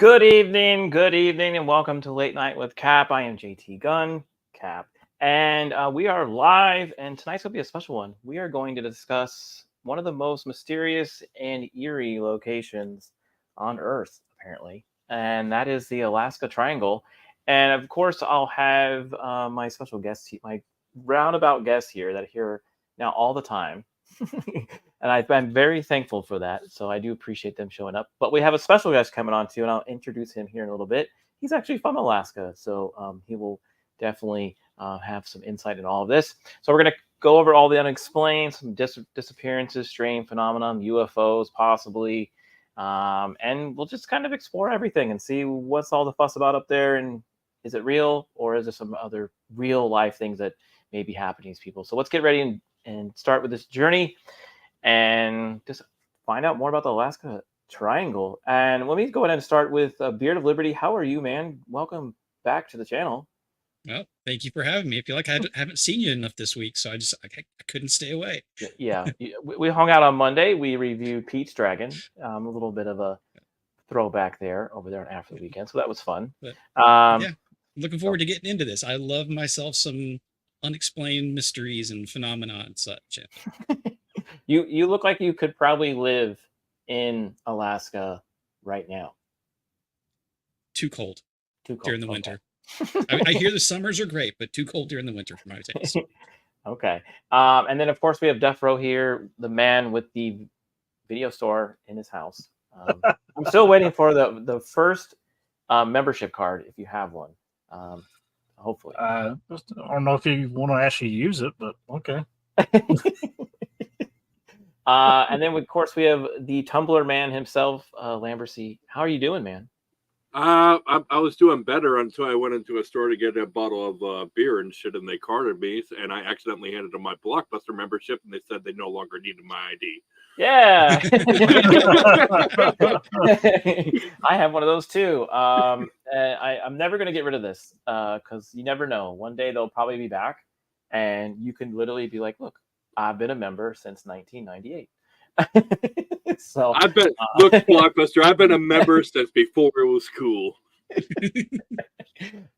good evening, and welcome to Late Night with Cap. I am JT Gunn, Cap, and we are live. And tonight's gonna be a special one. We are going to discuss one of the most mysterious and eerie locations on Earth, apparently, and that is the Alaska Triangle. And of course, I'll have my special guest, my roundabout guest here that I hear now all the time. And I've been very thankful for that. So I do appreciate them showing up. But we have a special guest coming on too, and I'll introduce him here in a little bit. He's actually from Alaska, so he will definitely have some insight in all of this. So we're going to go over all the unexplained, some disappearances, strange phenomenon, UFOs possibly, and we'll just kind of explore everything and see what's all the fuss about up there, and is it real, or is there some other real life things that may be happening to these people? So let's get ready and start with this journey and just find out more about the Alaska Triangle. And let me go ahead and start with Beard of Liberty. How are you, man? Welcome back to the channel. Well, thank you for having me. I feel like I haven't seen you enough this week, so I couldn't stay away. Yeah, we hung out on Monday. We reviewed Pete's Dragon. A little bit of a throwback there over there after the weekend, so that was fun. But, yeah, looking forward to getting into this. I love myself some unexplained mysteries and phenomena and such. You look like you could probably live in Alaska right now. Too cold. Too cold during the winter. I hear the summers are great, but too cold during the winter for my taste. Okay. And then, of course, we have Death Row here, the man with the video store in his house. I'm still waiting for the first membership card, if you have one. Hopefully. I don't know if you want to actually use it, but okay. And then, of course, we have the Tumblr man himself, Lambercy. How are you doing, man? I was doing better until I went into a store to get a bottle of beer and shit, and they carded me, and I accidentally handed them my Blockbuster membership, and they said they no longer needed my ID. Yeah. I have one of those too. I'm never going to get rid of this because you never know. One day they'll probably be back, and you can literally be like, look, I've been a member since 1998. So I've been look, Blockbuster. I've been a member since before it was cool.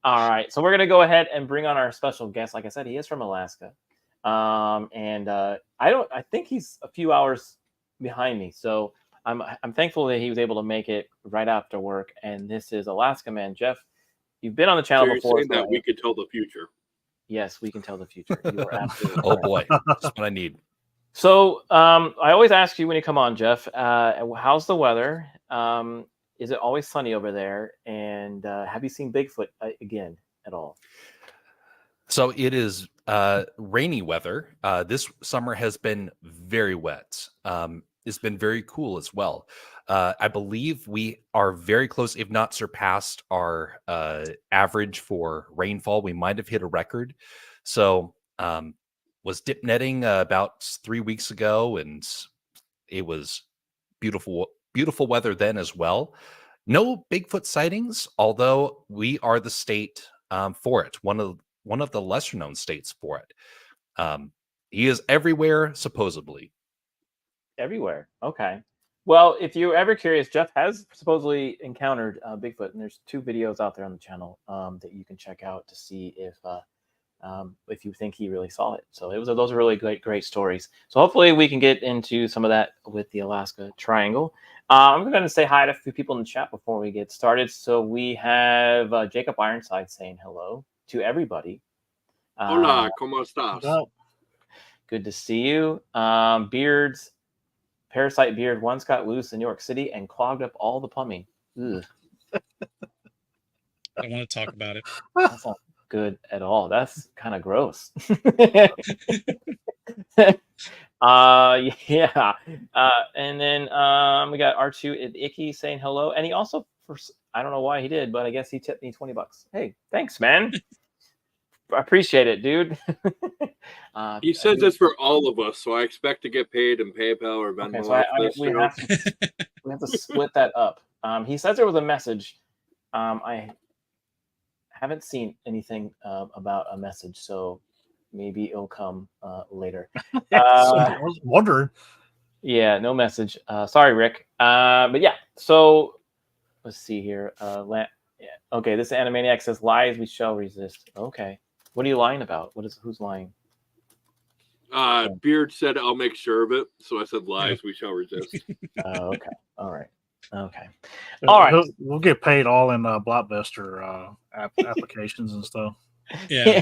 All right, so we're gonna go ahead and bring on our special guest. Like I said, he is from Alaska, and I think he's a few hours behind me. So I'm thankful that he was able to make it right after work. And this is Alaska man Jeff. You've been on the channel so before. Saying that we could tell the future. Yes, we can tell the future. You are absolutely oh boy, that's what I need. So I always ask you when you come on, Jeff, how's the weather? Is it always sunny over there? And have you seen Bigfoot again at all? So it is rainy weather. This summer has been very wet. It's been very cool as well. I believe we are very close, if not surpassed our average for rainfall. We might have hit a record. So was dip netting about 3 weeks ago, and it was beautiful weather then as well. No Bigfoot sightings, although we are the state for it. One of the lesser known states for it. He is everywhere, supposedly. Everywhere. Okay. Well, if you're ever curious, Jeff has supposedly encountered Bigfoot, and there's 2 videos out there on the channel that you can check out to see if you think he really saw it. So those are really great stories. So hopefully we can get into some of that with the Alaska Triangle. I'm going to say hi to a few people in the chat before we get started. So we have Jacob Ironside saying hello to everybody. Hola, ¿cómo estás? Good to see you. Parasite Beard once got loose in New York City and clogged up all the plumbing. Ugh. I want to talk about it. That's not good at all. That's kind of gross. Yeah. And then we got R2 Icky saying hello. And he also, I don't know why he did, but I guess he tipped me $20. Hey, thanks, man. I appreciate it, dude. He says this for all of us, so I expect to get paid in PayPal or Venmo. Okay, so we have to split that up. He says there was a message. I haven't seen anything about a message, so maybe it'll come later. I was wondering. Yeah, no message. Sorry, Rick. But yeah, so let's see here. Yeah. Okay, this Animaniac says lies we shall resist. Okay, what are you lying about? Who's lying? Beard said, "I'll make sure of it." So I said, "Lies we shall resist." Okay, all right, okay, all right. We'll get paid all in Blockbuster applications and stuff. Yeah.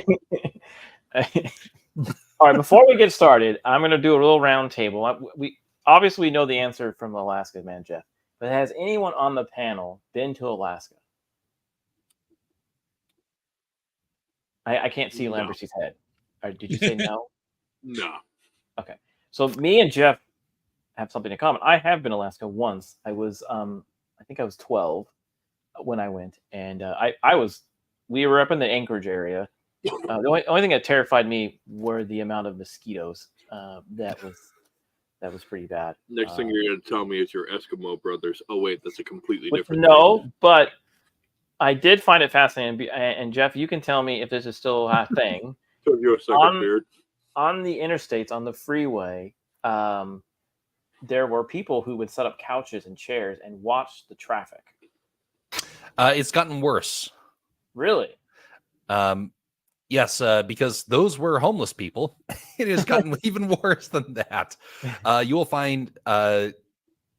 All right, before we get started, I'm going to do a little round table. We obviously know the answer from Alaska, man, Jeff. But has anyone on the panel been to Alaska? I can't see No. Lambert's head. Did you say no? No. Okay. So me and Jeff have something in common. I have been to Alaska once. I was, I think I was 12 when I went, and we were up in the Anchorage area. The only thing that terrified me were the amount of mosquitoes. That was pretty bad. Next thing you're going to tell me is your Eskimo brothers. Oh wait, that's a completely different. No, but I did find it fascinating. And Jeff, you can tell me if this is still a thing. Took you a second, Beard. On the interstates, on the freeway, there were people who would set up couches and chairs and watch the traffic. It's gotten worse. Really? Yes, because those were homeless people. It has gotten even worse than that. You will find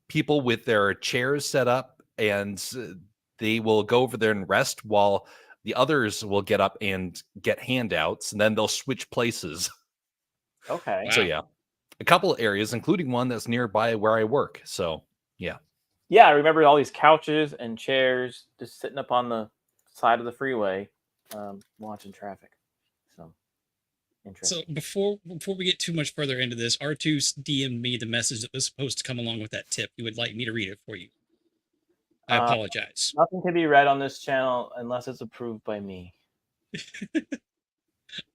people with their chairs set up, and they will go over there and rest while the others will get up and get handouts, and then they'll switch places. Okay. So yeah, a couple of areas, including one that's nearby where I work. So yeah. Yeah, I remember all these couches and chairs just sitting up on the side of the freeway, watching traffic. So interesting. So before we get too much further into this, R2 DM'd me the message that was supposed to come along with that tip. He would like me to read it for you. I apologize. Nothing can be read on this channel unless it's approved by me.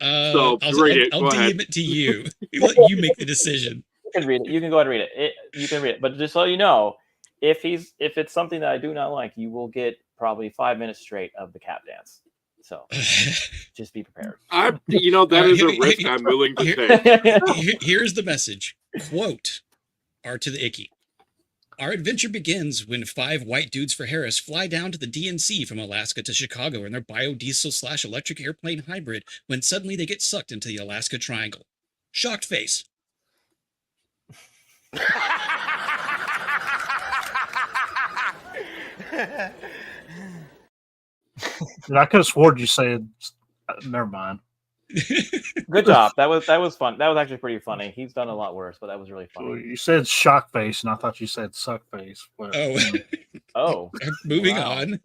So I'll Go DM ahead. it to you. Let you make the decision. You can read it. You can go ahead and read it. You can read it. But just so you know, if it's something that I do not like, you will get probably 5 minutes straight of the cap dance. So just be prepared. That is a risk I'm willing to take. Here's the message. Quote, R to the Icky. Our adventure begins when 5 white dudes for Harris fly down to the DNC from Alaska to Chicago in their biodiesel/electric airplane hybrid when suddenly they get sucked into the Alaska Triangle. Shocked face. I could have sworn you said. Never mind. Good job. That was fun. That was actually pretty funny. He's done a lot worse, but that was really funny. You said shock face, and I thought you said suck face. But, Oh, moving on.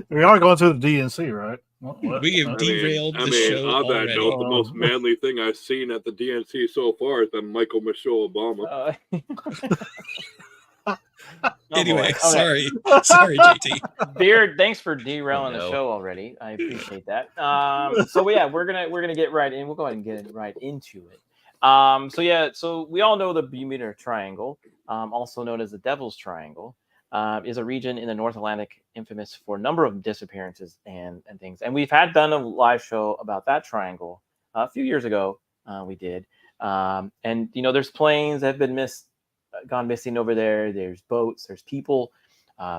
We are going to the DNC, right? We have derailed the show on that already. note, the most manly thing I've seen at the DNC so far has been Michael Michelle Obama. Anyway, sorry, JT. Beard, thanks for derailing the show already. I appreciate that. So yeah, we're gonna get right in. We'll go ahead and get right into it. So we all know the Bermuda Triangle, also known as the Devil's Triangle, is a region in the North Atlantic infamous for a number of disappearances and things. And we've done a live show about that triangle a few years ago. We did, and there's planes that have been gone missing over there. There's boats, there's people.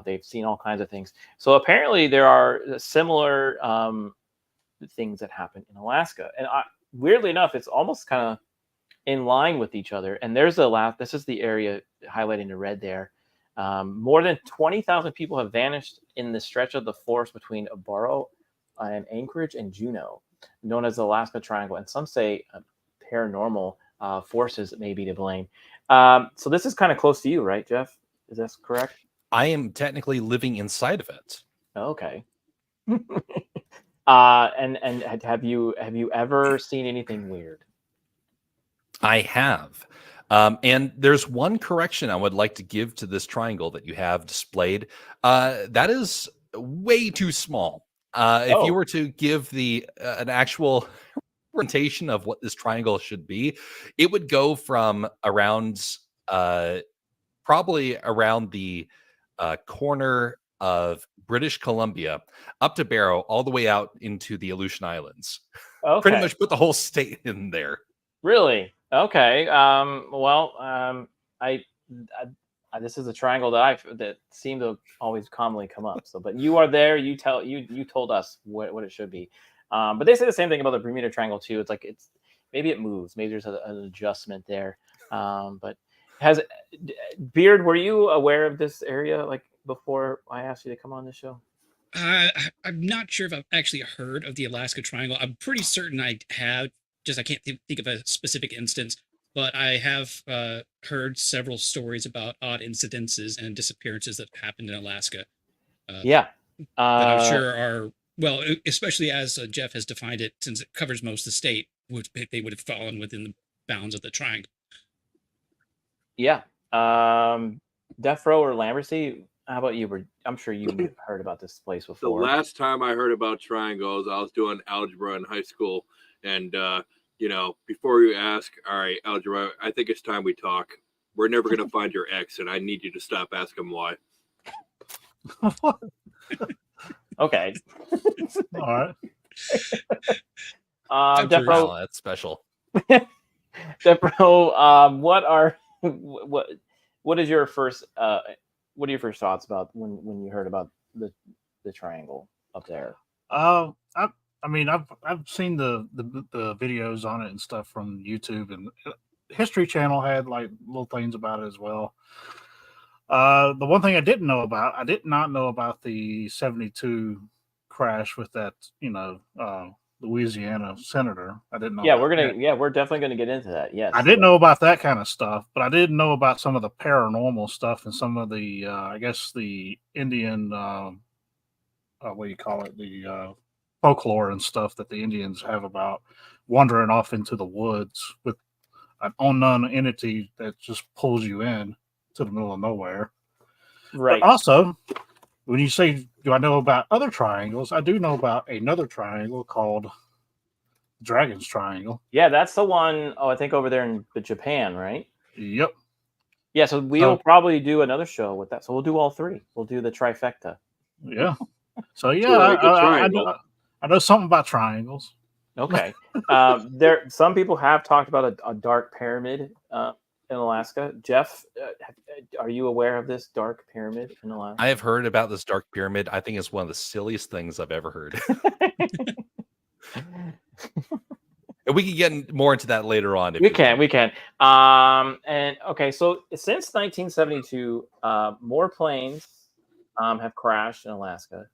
They've seen all kinds of things. So apparently there are similar things that happen in Alaska. And weirdly enough, it's almost kind of in line with each other. And this is the area highlighted in red there. More than 20,000 people have vanished in the stretch of the forest between Abaro and Anchorage and Juneau, known as the Alaska Triangle. And some say paranormal forces may be to blame. So this is kind of close to you, right, Jeff? Is that correct? I am technically living inside of it. Okay. And have you ever seen anything weird? I have. And there's one correction I would like to give to this triangle that you have displayed. That is way too small. If you were to give an actual representation of what this triangle should be, it would go from around probably around the corner of British Columbia up to Barrow, all the way out into the Aleutian Islands. Okay. Pretty much put the whole state in there. Really? Okay. this is a triangle that seemed to always commonly come up. So, but you are there. You told us what it should be. But they say the same thing about the Bermuda Triangle too. It's like maybe it moves. Maybe there's an adjustment there. But Beard, were you aware of this area like before I asked you to come on this show? I'm not sure if I've actually heard of the Alaska Triangle. I'm pretty certain I have. Just I can't think of a specific instance, but I have heard several stories about odd incidences and disappearances that happened in Alaska. Yeah, that I'm sure are well, especially as Jeff has defined it, since it covers most of the state, they would have fallen within the bounds of the triangle. Yeah. Death Row or Lambercy, how about you? I'm sure you heard about this place The before. last time I heard about triangles, I was doing algebra in high school. And, before you ask, all right, algebra, I think it's time we talk. We're never going to find your ex, and I need you to stop asking why. Okay. All right. Death Row, Wow, that's special. Death Row, what is your first what are your first thoughts about when you heard about the triangle up there? I mean, I've seen the videos on it and stuff from YouTube, and History Channel had like little things about it as well. The one thing I did not know about the 72 crash with that, Louisiana senator. I didn't know. Yeah, we're definitely gonna get into that. Yes, I didn't know about that kind of stuff, but I did know about some of the paranormal stuff and some of the, I guess the Indian, what do you call it, the folklore and stuff that the Indians have about wandering off into the woods with an unknown entity that just pulls you in to the middle of nowhere. right. But also, when you say, do I know about other triangles? I do know about another triangle called Dragon's Triangle. Yeah, that's the one. Oh, I think over there in Japan, right? Yep. Yeah, so we'll probably do another show with that. So we'll do all three. We'll do the trifecta. Yeah. So yeah, I know something about triangles. Okay. Some people have talked about a dark pyramid in Alaska. Jeff, are you aware of this dark pyramid in Alaska? I have heard about this dark pyramid. I think it's one of the silliest things I've ever heard. And we can get more into that later on. We can. And okay, so since 1972, more planes have crashed in Alaska.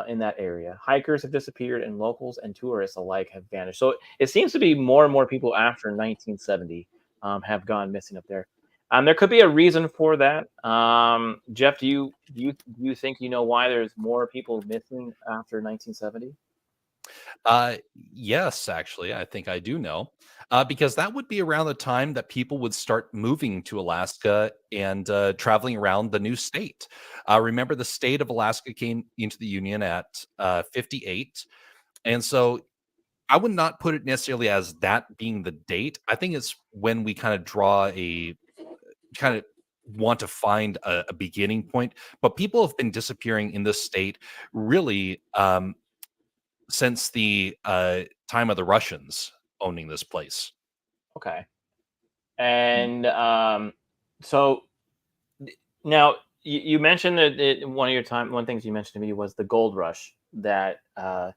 In that area, hikers have disappeared, and locals and tourists alike have vanished. So it seems to be more and more people after 1970 have gone missing up there. There could be a reason for that. Jeff, do you think you know why there's more people missing after 1970? Yes, actually, I think I do know, because that would be around the time that people would start moving to Alaska and traveling around the new state. Remember, the state of Alaska came into the Union at 58. And so I would not put it necessarily as that being the date. I think it's when we kind of want to find a beginning point. But people have been disappearing in this state really since the time of the Russians owning this place. Okay. And so now you mentioned that one things you mentioned to me was the gold rush, that a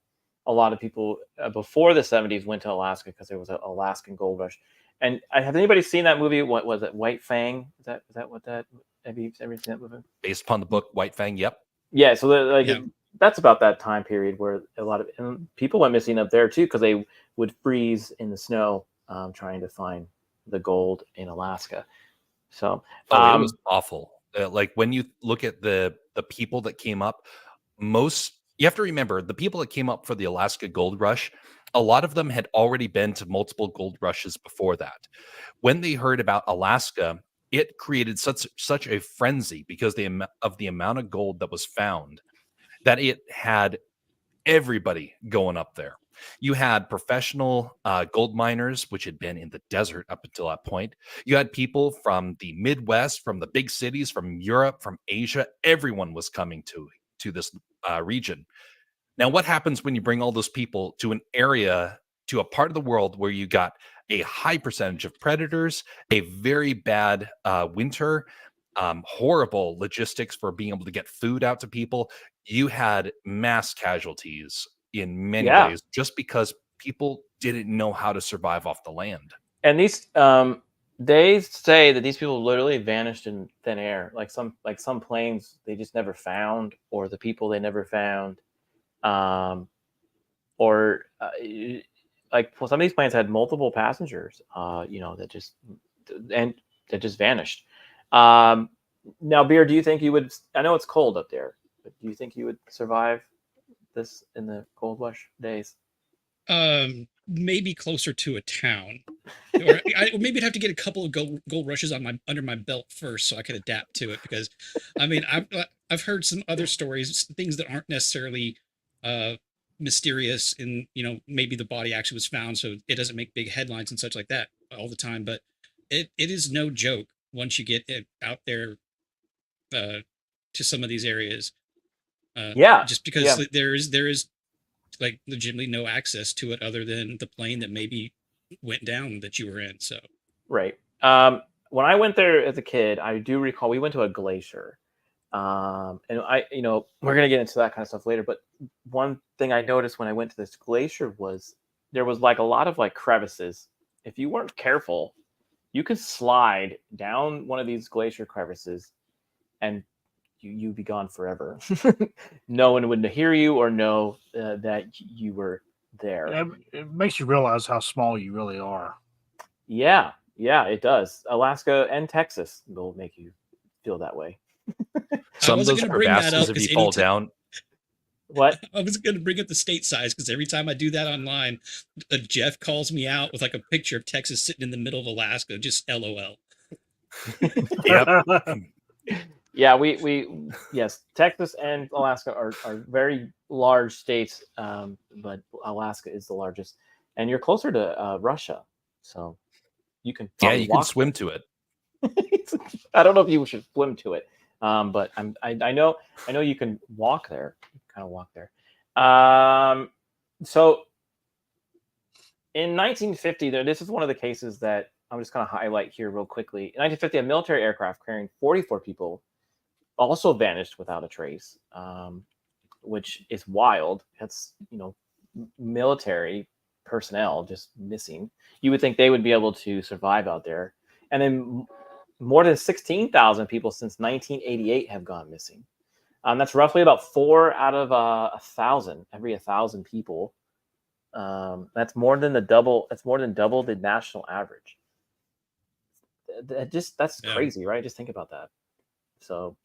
lot of people before the 70s went to Alaska because there was an Alaskan gold rush. And has anybody seen that movie? What was it? White Fang? Is that what that? Have you ever seen that movie? Based upon the book White Fang. Yep. Yeah. So that's about that time period where a lot of people went missing up there too, because they would freeze in the snow trying to find the gold in Alaska. So it was awful. Like when you look at the people that came up, you have to remember the people that came up for the Alaska gold rush, a lot of them had already been to multiple gold rushes before that. When they heard about Alaska, it created such a frenzy because of the amount of gold that was found, that it had everybody going up there. You had professional gold miners, which had been in the desert up until that point. You had people from the Midwest, from the big cities, from Europe, from Asia. Everyone was coming to this region. Now, what happens when you bring all those people to an area, to a part of the world where you got a high percentage of predators, a very bad winter, horrible logistics for being able to get food out to people. You had mass casualties in many Yeah. ways just because people didn't know how to survive off the land. And these they say that these people literally vanished in thin air. Like some planes they just never found, or the people they never found. Or like some of these planes had multiple passengers, that just vanished. Now, Beer, do you think you would? I know it's cold up there, but do you think you would survive this in the cold rush days? Maybe closer to a town, or maybe I'd have to get a couple of gold rushes under my belt first, so I could adapt to it. Because, I mean, I've heard some other stories, things that aren't necessarily mysterious, and maybe the body actually was found, so it doesn't make big headlines and such like that all the time. But it is no joke once you get it out there to some of these areas. Just because there is like legitimately no access to it other than the plane that maybe went down that you were in. So right. When I went there as a kid, I do recall we went to a glacier. And we're gonna get into that kind of stuff later. But one thing I noticed when I went to this glacier was there was like a lot of like crevices. If you weren't careful, you could slide down one of these glacier crevices, and you'd be gone forever. No one would hear you or know that you were there. It makes you realize how small you really are. Yeah, it does. Alaska and Texas will make you feel that way. Some of those crevasses, if you fall down. What? I was going to bring up the state size, because every time I do that online, Jeff calls me out with like a picture of Texas sitting in the middle of Alaska, just LOL. Yep. Yeah, yes, Texas and Alaska are very large states, but Alaska is the largest, and you're closer to Russia, so you can you can swim to it. I don't know if you should swim to it, but I know you can walk there. Kind of walk there. So in 1950, this is one of the cases that I'm just going to highlight here real quickly. In 1950, a military aircraft carrying 44 people also vanished without a trace, which is wild. That's military personnel just missing. You would think they would be able to survive out there. And then more than 16,000 people since 1988 have gone missing. That's roughly about 4 out of 1,000, every 1,000 people. That's more than double the national average. That's crazy, right? Just think about that. So,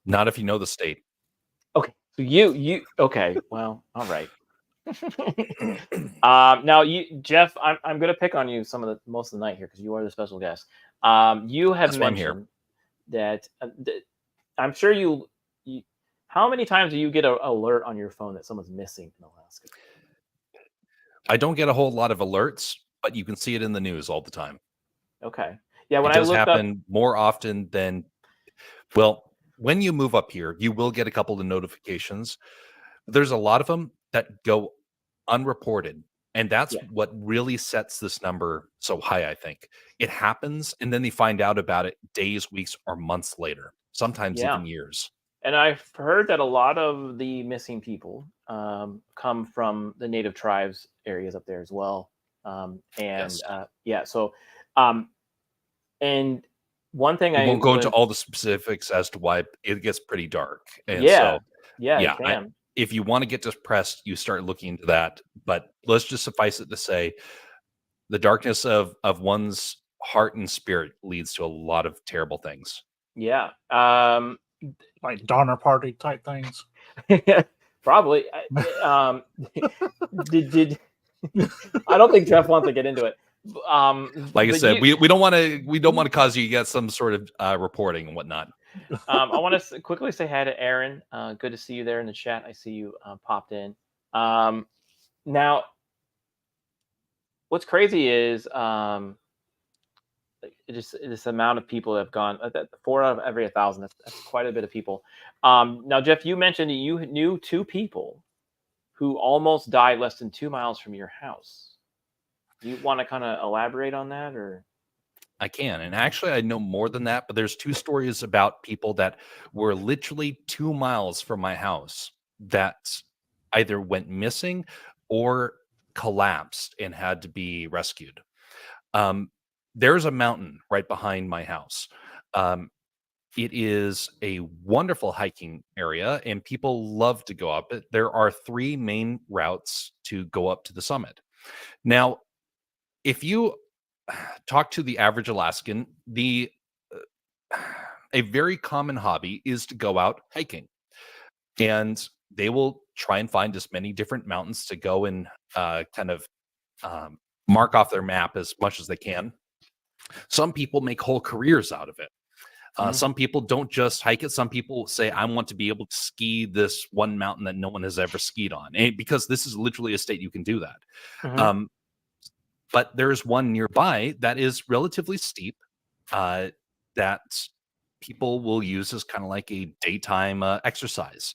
not if you know the state. Okay, so you okay? Well, all right. Now, Jeff, I'm going to pick on you most of the night here because you are the special guest. You have mentioned that I'm sure you. How many times do you get an alert on your phone that someone's missing in Alaska? I don't get a whole lot of alerts, but you can see it in the news all the time. Okay. Yeah, when it does happen more often than. Well, when you move up here, you will get a couple of notifications. There's a lot of them that go unreported. And that's what really sets this number so high, I think. It happens, and then they find out about it days, weeks, or months later, sometimes even years. And I've heard that a lot of the missing people come from the native tribes areas up there as well. And one thing I won't go into all the specifics as to why it gets pretty dark. And if you want to get depressed, you start looking into that. But let's just suffice it to say the darkness of one's heart and spirit leads to a lot of terrible things. Yeah. Like Donner Party type things. Probably. Did I don't think Jeff wants to get into it. Like I said, we don't want to cause you to get some sort of reporting and whatnot. I want to quickly say hi to Aaron. Good to see you there in the chat. I see you popped in. Now, what's crazy is this amount of people that have gone. 4 out of every 1,000. That's quite a bit of people. Now, Jeff, you mentioned you knew 2 people who almost died less than 2 miles from your house. You want to kind of elaborate on that, or? I can. And actually, I know more than that, but there's 2 stories about people that were literally 2 miles from my house that either went missing or collapsed and had to be rescued. There's a mountain right behind my house. Um, it is a wonderful hiking area, and people love to go up it. There are 3 main routes to go up to the summit. Now, if you talk to the average Alaskan, a very common hobby is to go out hiking, and they will try and find as many different mountains to go and kind of mark off their map as much as they can. Some people make whole careers out of it. Some people don't just hike it. Some people say, I want to be able to ski this one mountain that no one has ever skied on. And because this is literally a state you can do that. But there's one nearby that is relatively steep that people will use as kind of like a daytime exercise.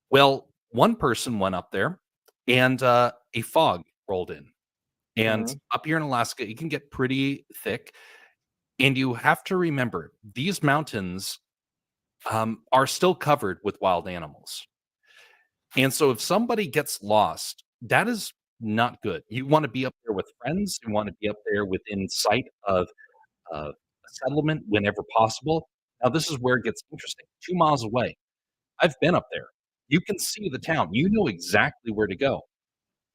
Well, one person went up there and a fog rolled in. And up here in Alaska, it can get pretty thick. And you have to remember, these mountains are still covered with wild animals. And so if somebody gets lost, that is not good. You want to be up there with friends. You want to be up there within sight of a settlement whenever possible. Now, this is where it gets interesting. 2 miles away, I've been up there. You can see the town. You know exactly where to go.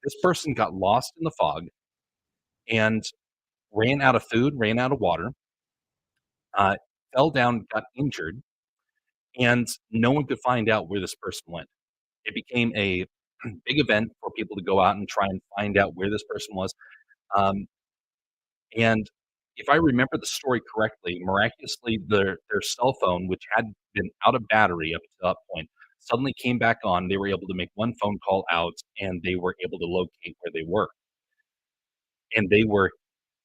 This person got lost in the fog and ran out of food, ran out of water, fell down, got injured, and no one could find out where this person went. It became a big event for people to go out and try and find out where this person was. And if I remember the story correctly, miraculously, their cell phone, which had been out of battery up to that point, suddenly came back on. They were able to make one phone call out, and they were able to locate where they were. And they were,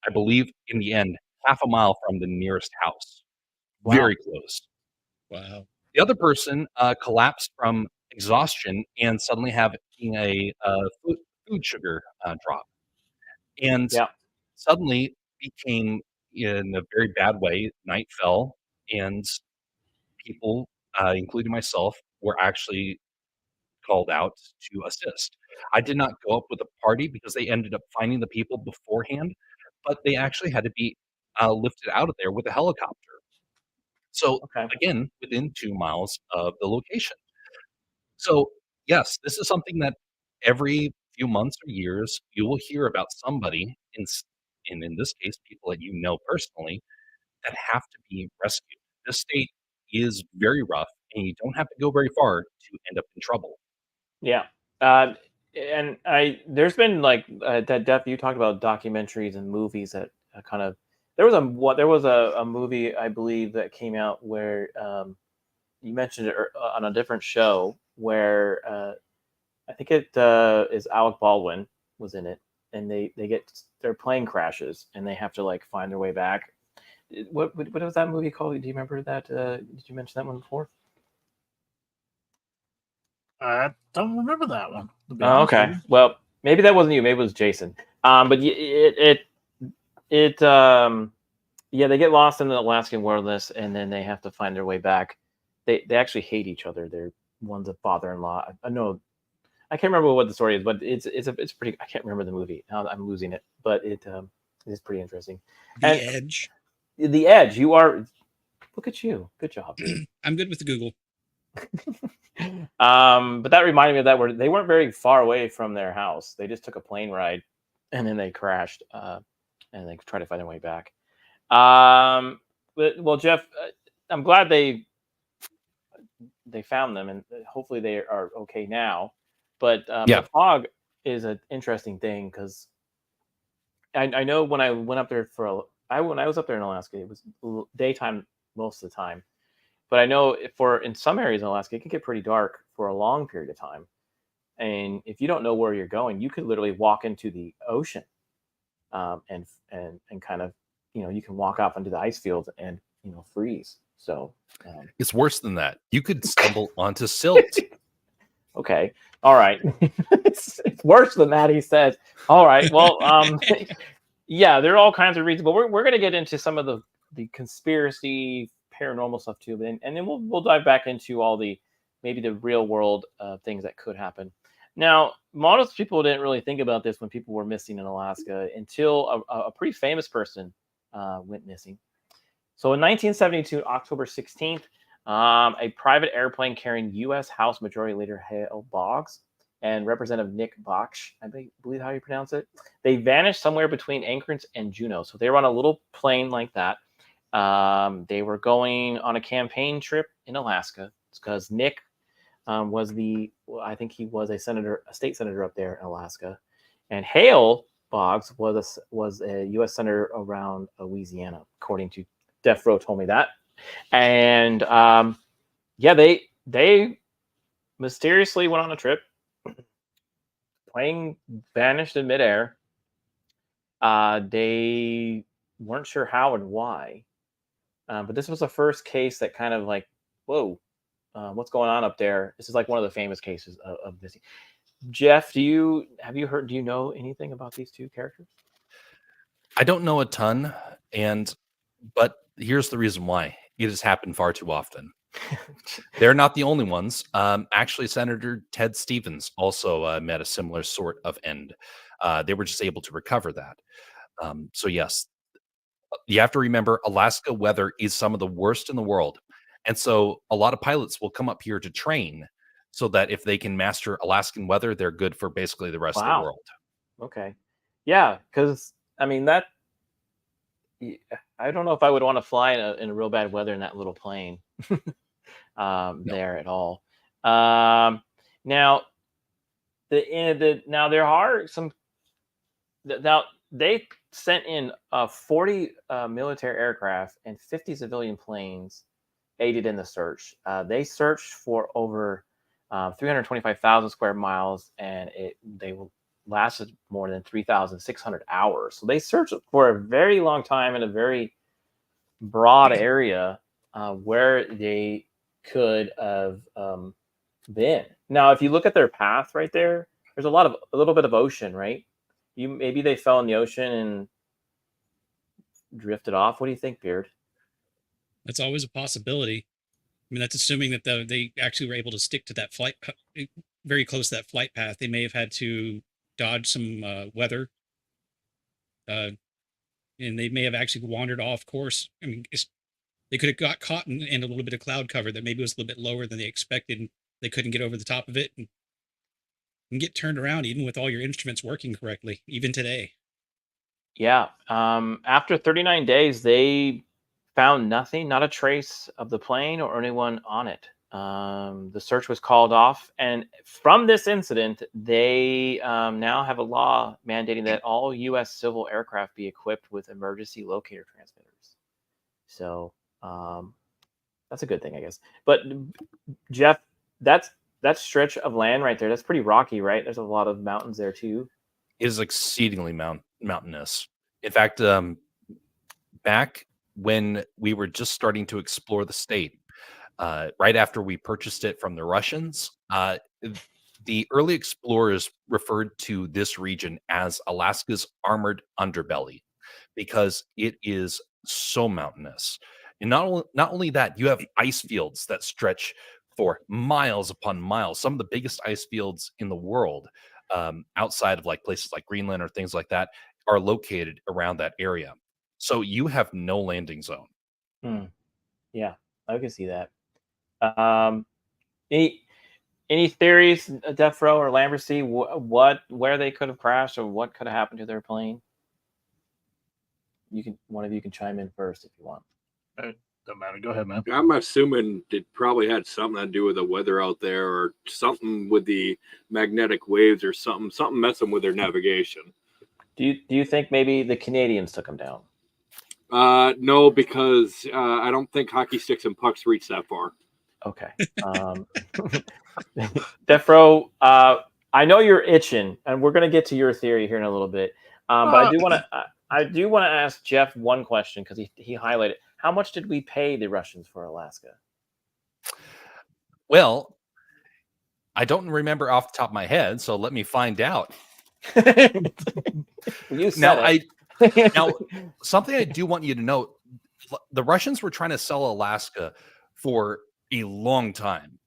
I believe, in the end, half a mile from the nearest house. Wow. Very close. Wow. The other person collapsed from exhaustion and suddenly having a food sugar drop. And suddenly became, in a very bad way, night fell, and people, including myself, were actually called out to assist. I did not go up with a party because they ended up finding the people beforehand, but they actually had to be lifted out of there with a helicopter. So again, within 2 miles of the location. So yes, this is something that every few months or years you will hear about somebody, in this case, people that you know personally, that have to be rescued. This state is very rough, and you don't have to go very far to end up in trouble. Yeah. And there's been like that Def, you talked about documentaries and movies that kind of, there was a movie, I believe, that came out where you mentioned it on a different show where I think it is Alec Baldwin was in it, and their plane crashes and they have to like find their way back. What was that movie called? Do you remember that? Did you mention that one before? I don't remember that one. Oh, okay. Well, maybe that wasn't you. Maybe it was Jason. But yeah, they get lost in the Alaskan wilderness, and then they have to find their way back. They actually hate each other. They're one's a father-in-law. I know, I can't remember what the story is, but it's pretty. I can't remember the movie. Now I'm losing it, but it is pretty interesting. Edge. The Edge. You are. Look at you. Good job. I'm good with the Google. But that reminded me of that where they weren't very far away from their house. They just took a plane ride, and then they crashed, and they tried to find their way back. Well, Jeff, I'm glad they found them, and hopefully they are okay now. But the fog is an interesting thing because I know when I went up there when I was up there in Alaska, it was daytime most of the time. But I know in some areas in Alaska, it can get pretty dark for a long period of time. And if you don't know where you're going, you could literally walk into the ocean, and kind of, you can walk off into the ice field and freeze. So it's worse than that. You could stumble onto silt. Okay, all right. it's worse than that. He says, "All right, well, yeah, there are all kinds of reasons, but we're going to get into some of the conspiracy, paranormal stuff too, and then we'll dive back into all the maybe the real world things that could happen." Now, most people didn't really think about this when people were missing in Alaska until a pretty famous person went missing. So in 1972, October 16th, a private airplane carrying U.S. House Majority Leader Hale Boggs and Representative Nick Baksh, I believe how you pronounce it, they vanished somewhere between Anchorage and Juneau. So they were on a little plane like that. They were going on a campaign trip in Alaska because Nick I think he was a state senator up there in Alaska, and Hale Boggs was a U.S. senator around Louisiana, according to Death Row told me that. And yeah, they mysteriously went on a trip. Plane vanished in midair. They weren't sure how and why, but this was the first case that kind of like, whoa, what's going on up there? This is like one of the famous cases of this. Jeff, do you know anything about these two characters? I don't know a ton, but here's the reason why. It has happened far too often. They're not the only ones. Actually, Senator Ted Stevens also met a similar sort of end. They were just able to recover that. So yes, you have to remember Alaska weather is some of the worst in the world. And so a lot of pilots will come up here to train so that if they can master Alaskan weather, they're good for basically the rest of the world. Okay. Yeah, because I mean I don't know if I would want to fly in a real bad weather in that little plane no. There at all. Now there are some. Now they sent in 40 military aircraft and 50 civilian planes aided in the search. They searched for over 325,000 square miles, and they lasted more than 3,600 hours. So they searched for a very long time in a very broad area where they could have been. Now, if you look at their path right there, there's a little bit of ocean, right? Maybe they fell in the ocean and drifted off. What do you think, Beard? That's always a possibility. I mean, that's assuming that they actually were able to stick to that flight very close to that flight path. They may have had to dodge some weather, and they may have actually wandered off course. I mean, they could have got caught in a little bit of cloud cover that maybe was a little bit lower than they expected. And they couldn't get over the top of it and get turned around, even with all your instruments working correctly, even today. Yeah. After 39 days, they found nothing, not a trace of the plane or anyone on it. The search was called off. And from this incident, they now have a law mandating that all U.S. civil aircraft be equipped with emergency locator transmitters. So that's a good thing, I guess. But Jeff, that stretch of land right there, that's pretty rocky, right? There's a lot of mountains there too. It is exceedingly mountainous. In fact, back when we were just starting to explore the state, right after we purchased it from the Russians, the early explorers referred to this region as Alaska's armored underbelly because it is so mountainous. And not only that, you have ice fields that stretch for miles upon miles. Some of the biggest ice fields in the world, outside of like places like Greenland or things like that, are located around that area. So you have no landing zone. Yeah, I can see that. Any theories, Death Row or Lambercy, where they could have crashed or what could have happened to their plane? One of you can chime in first if you want. Doesn't matter. Go ahead, man. I'm assuming it probably had something to do with the weather out there, or something with the magnetic waves, or something messing with their navigation. Do you think maybe the Canadians took them down? No, because I don't think hockey sticks and pucks reach that far. Okay. Death Row, I know you're itching, and we're going to get to your theory here in a little bit. But I do want to ask Jeff one question because he highlighted. How much did we pay the Russians for Alaska? Well, I don't remember off the top of my head, so let me find out. You said Now, it. Now, something I do want you to know, the Russians were trying to sell Alaska for a long time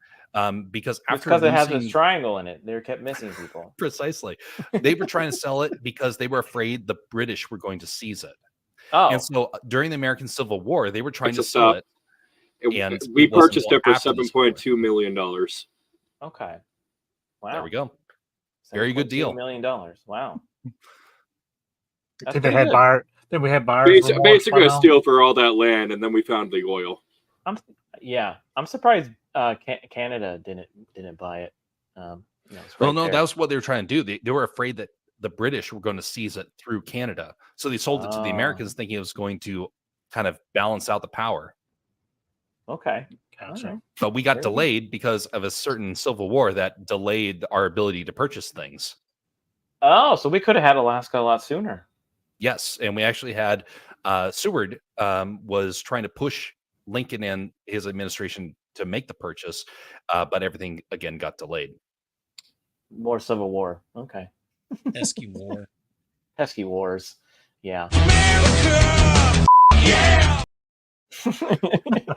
because It's after because it has this losing triangle in it. They kept missing people. precisely, they were trying to sell it because they were afraid the British were going to seize it. Oh, And so during the American Civil War, they were trying to It's a sell stop. it, and We it wasn't purchased until it for after the Civil War. $7.2 million. okay. Wow. There we go. Very good deal. $7.2 million. Wow. That's Did they pretty had good. buyer? Did we have buyers? remorse Basically, by a now? steal for all that land, and then we found the oil. I'm surprised Canada didn't buy it. It's Well, right no, there. that was what they were trying to do. They were afraid that the British were going to seize it through Canada. So they sold it to the Americans thinking it was going to kind of balance out the power. Okay. Gotcha. All right. But we got Very good. delayed because of a certain civil war that delayed our ability to purchase things. Oh, so we could have had Alaska a lot sooner. Yes, and we actually had Seward was trying to push Lincoln and his administration to make the purchase, but everything again got delayed. More Civil War. Okay. Pesky war. Pesky wars. Yeah.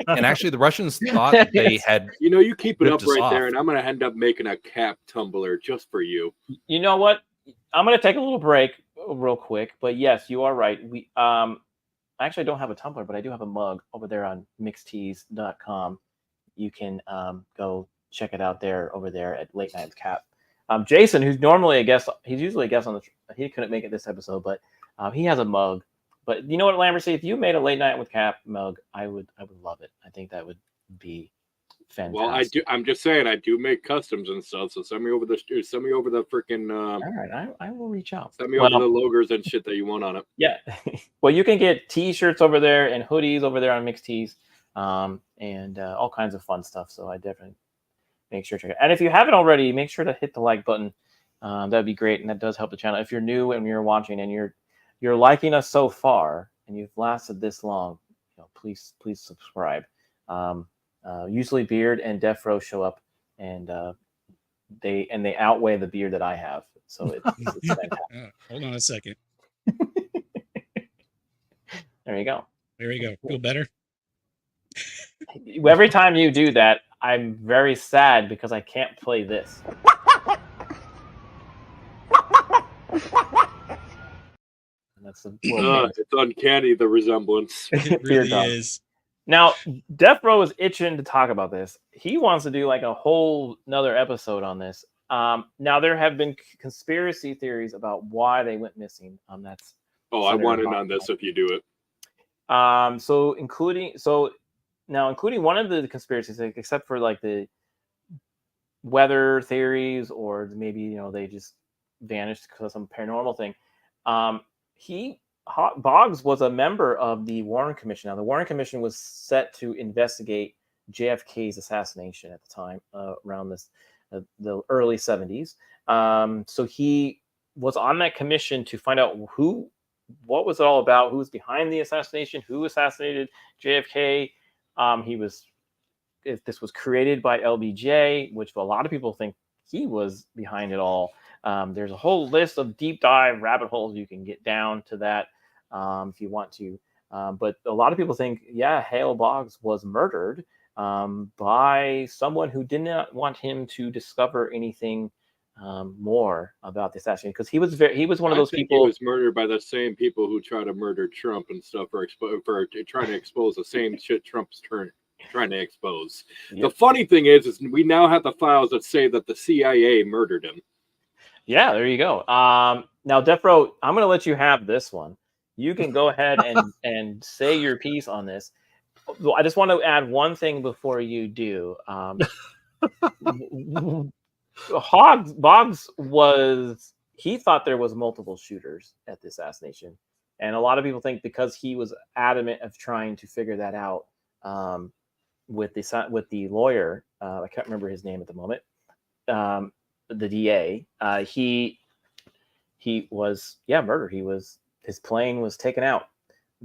And actually, the Russians thought they had. You keep it ripped up us right off. there, and I'm going to end up making a cap tumbler just for you. You know what? I'm going to take a little break real quick, but yes, you are right. We I actually don't have a tumbler, but I do have a mug over there on mixtees.com. You can go check it out there over there at Late Night with Cap. Jason, who's normally a guest, he's usually a guest on he couldn't make it this episode, but he has a mug. But you know what, Lambercy, if you made a Late Night with Cap mug, I would love it. I think that would be fantastic. Well, I'm just saying, I do make customs and stuff. So send me over the freaking. All right, I will reach out. Send me over the logos and shit that you want on it. Yeah. Well, you can get T-shirts over there and hoodies over there on Mixed Tees, and all kinds of fun stuff. So I definitely make sure to check it. And if you haven't already, make sure to hit the like button. That'd be great, and that does help the channel. If you're new and you're watching and you're liking us so far and you've lasted this long, please subscribe. Usually Beard and Death Row show up, and they outweigh the beard that I have. So it's fantastic. Hold on a second. There you go. There we go. Feel better? Every time you do that, I'm very sad because I can't play this. And that's It's uncanny, the resemblance. It Dear really God. is. Now, Death Row is itching to talk about this. He wants to do like a whole another episode on this. Now there have been conspiracy theories about why they went missing. That's I want in on this if you do it. including one of the conspiracies, except for like the weather theories, or maybe they just vanished because of some paranormal thing. Boggs was a member of the Warren Commission. Now, the Warren Commission was set to investigate JFK's assassination at the time, around the early 70s. So he was on that commission to find out what was it all about, who was behind the assassination, who assassinated JFK. If this was created by LBJ, which a lot of people think he was behind it all. There's a whole list of deep dive rabbit holes you can get down to that if you want to. But a lot of people think, Hale Boggs was murdered by someone who did not want him to discover anything more about the assassination, because he was one of those people. He was murdered by the same people who try to murder Trump and stuff, for trying to expose the same shit Trump's trying to expose. Yep. The funny thing is we now have the files that say that the CIA murdered him. Yeah, there you go. Now, Death Row, I'm going to let you have this one. You can go ahead and say your piece on this. I just want to add one thing before you do. Boggs he thought there was multiple shooters at the assassination, and a lot of people think because he was adamant of trying to figure that out with the lawyer. I can't remember his name at the moment. The DA. He was murdered. His plane was taken out.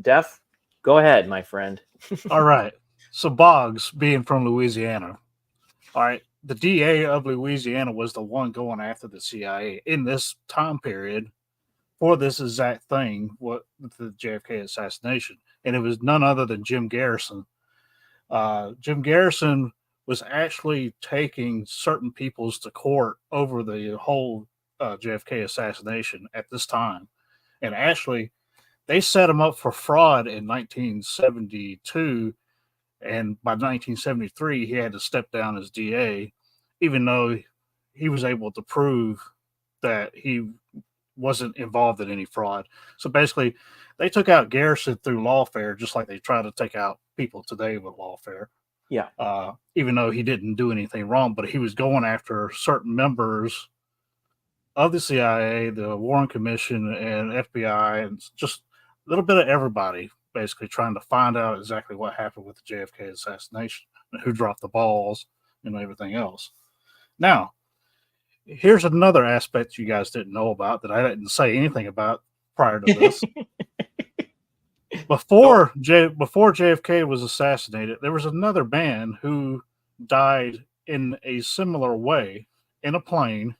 Def, go ahead, my friend. All right. So Boggs, being from Louisiana, All right, the DA of Louisiana was the one going after the CIA in this time period for this exact thing, what the JFK assassination, and it was none other than Jim Garrison. Jim Garrison was actually taking certain peoples to court over the whole JFK assassination at this time, and actually they set him up for fraud in 1972, and by 1973 he had to step down as DA, even though he was able to prove that he wasn't involved in any fraud. So basically, they took out Garrison through lawfare, just like they try to take out people today with lawfare. Yeah. Even though he didn't do anything wrong, but he was going after certain members of the CIA, the Warren Commission, and FBI, and just a little bit of everybody, basically trying to find out exactly what happened with the JFK assassination and who dropped the balls and everything else. Now, here's another aspect you guys didn't know about that I didn't say anything about prior to this. Before JFK was assassinated, there was another man who died in a similar way in a plane,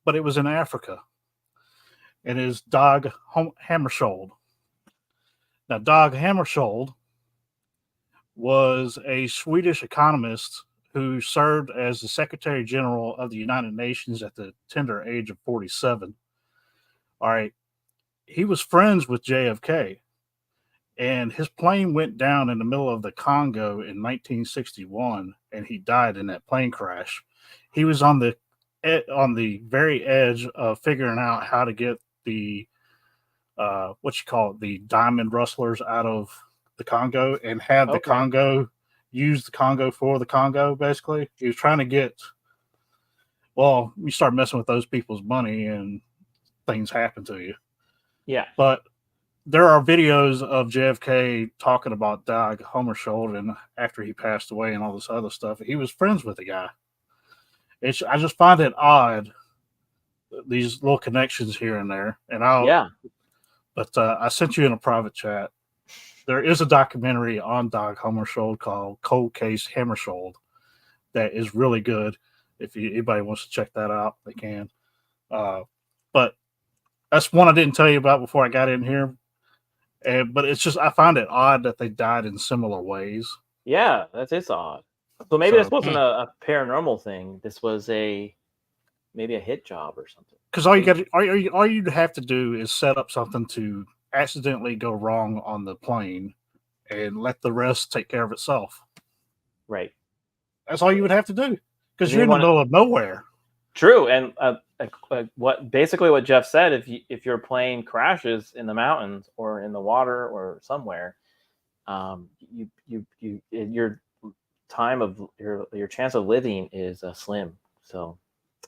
but it was in Africa. And it is Dag Hammarskjöld. Now, Dag Hammarskjöld was a Swedish economist who served as the Secretary General of the United Nations at the tender age of 47. All right. He was friends with JFK, and his plane went down in the middle of the Congo in 1961, and he died in that plane crash. He was on the very edge of figuring out how to get the the diamond rustlers out of the Congo and have the Congo use the Congo for the Congo. Basically, he was trying to get. Well, you start messing with those people's money, and things happen to you. Yeah, but there are videos of JFK talking about Dag Hammarskjöld, and after he passed away and all this other stuff, he was friends with the guy. I just find it odd, these little connections here and there. And But I sent you in a private chat. There is a documentary on Dag Hammarskjöld called Cold Case Hammarskjöld that is really good. If anybody wants to check that out, they can. But that's one I didn't tell you about before I got in here. But it's just, I find it odd that they died in similar ways. Yeah, that is odd. So maybe this wasn't a paranormal thing. This was maybe a hit job or something. Because all you have to do is set up something to accidentally go wrong on the plane and let the rest take care of itself. Right. That's all you would have to do, because you're in the middle of nowhere. True, and what Jeff said, if your plane crashes in the mountains or in the water or somewhere, your time of your chance of living is slim. So.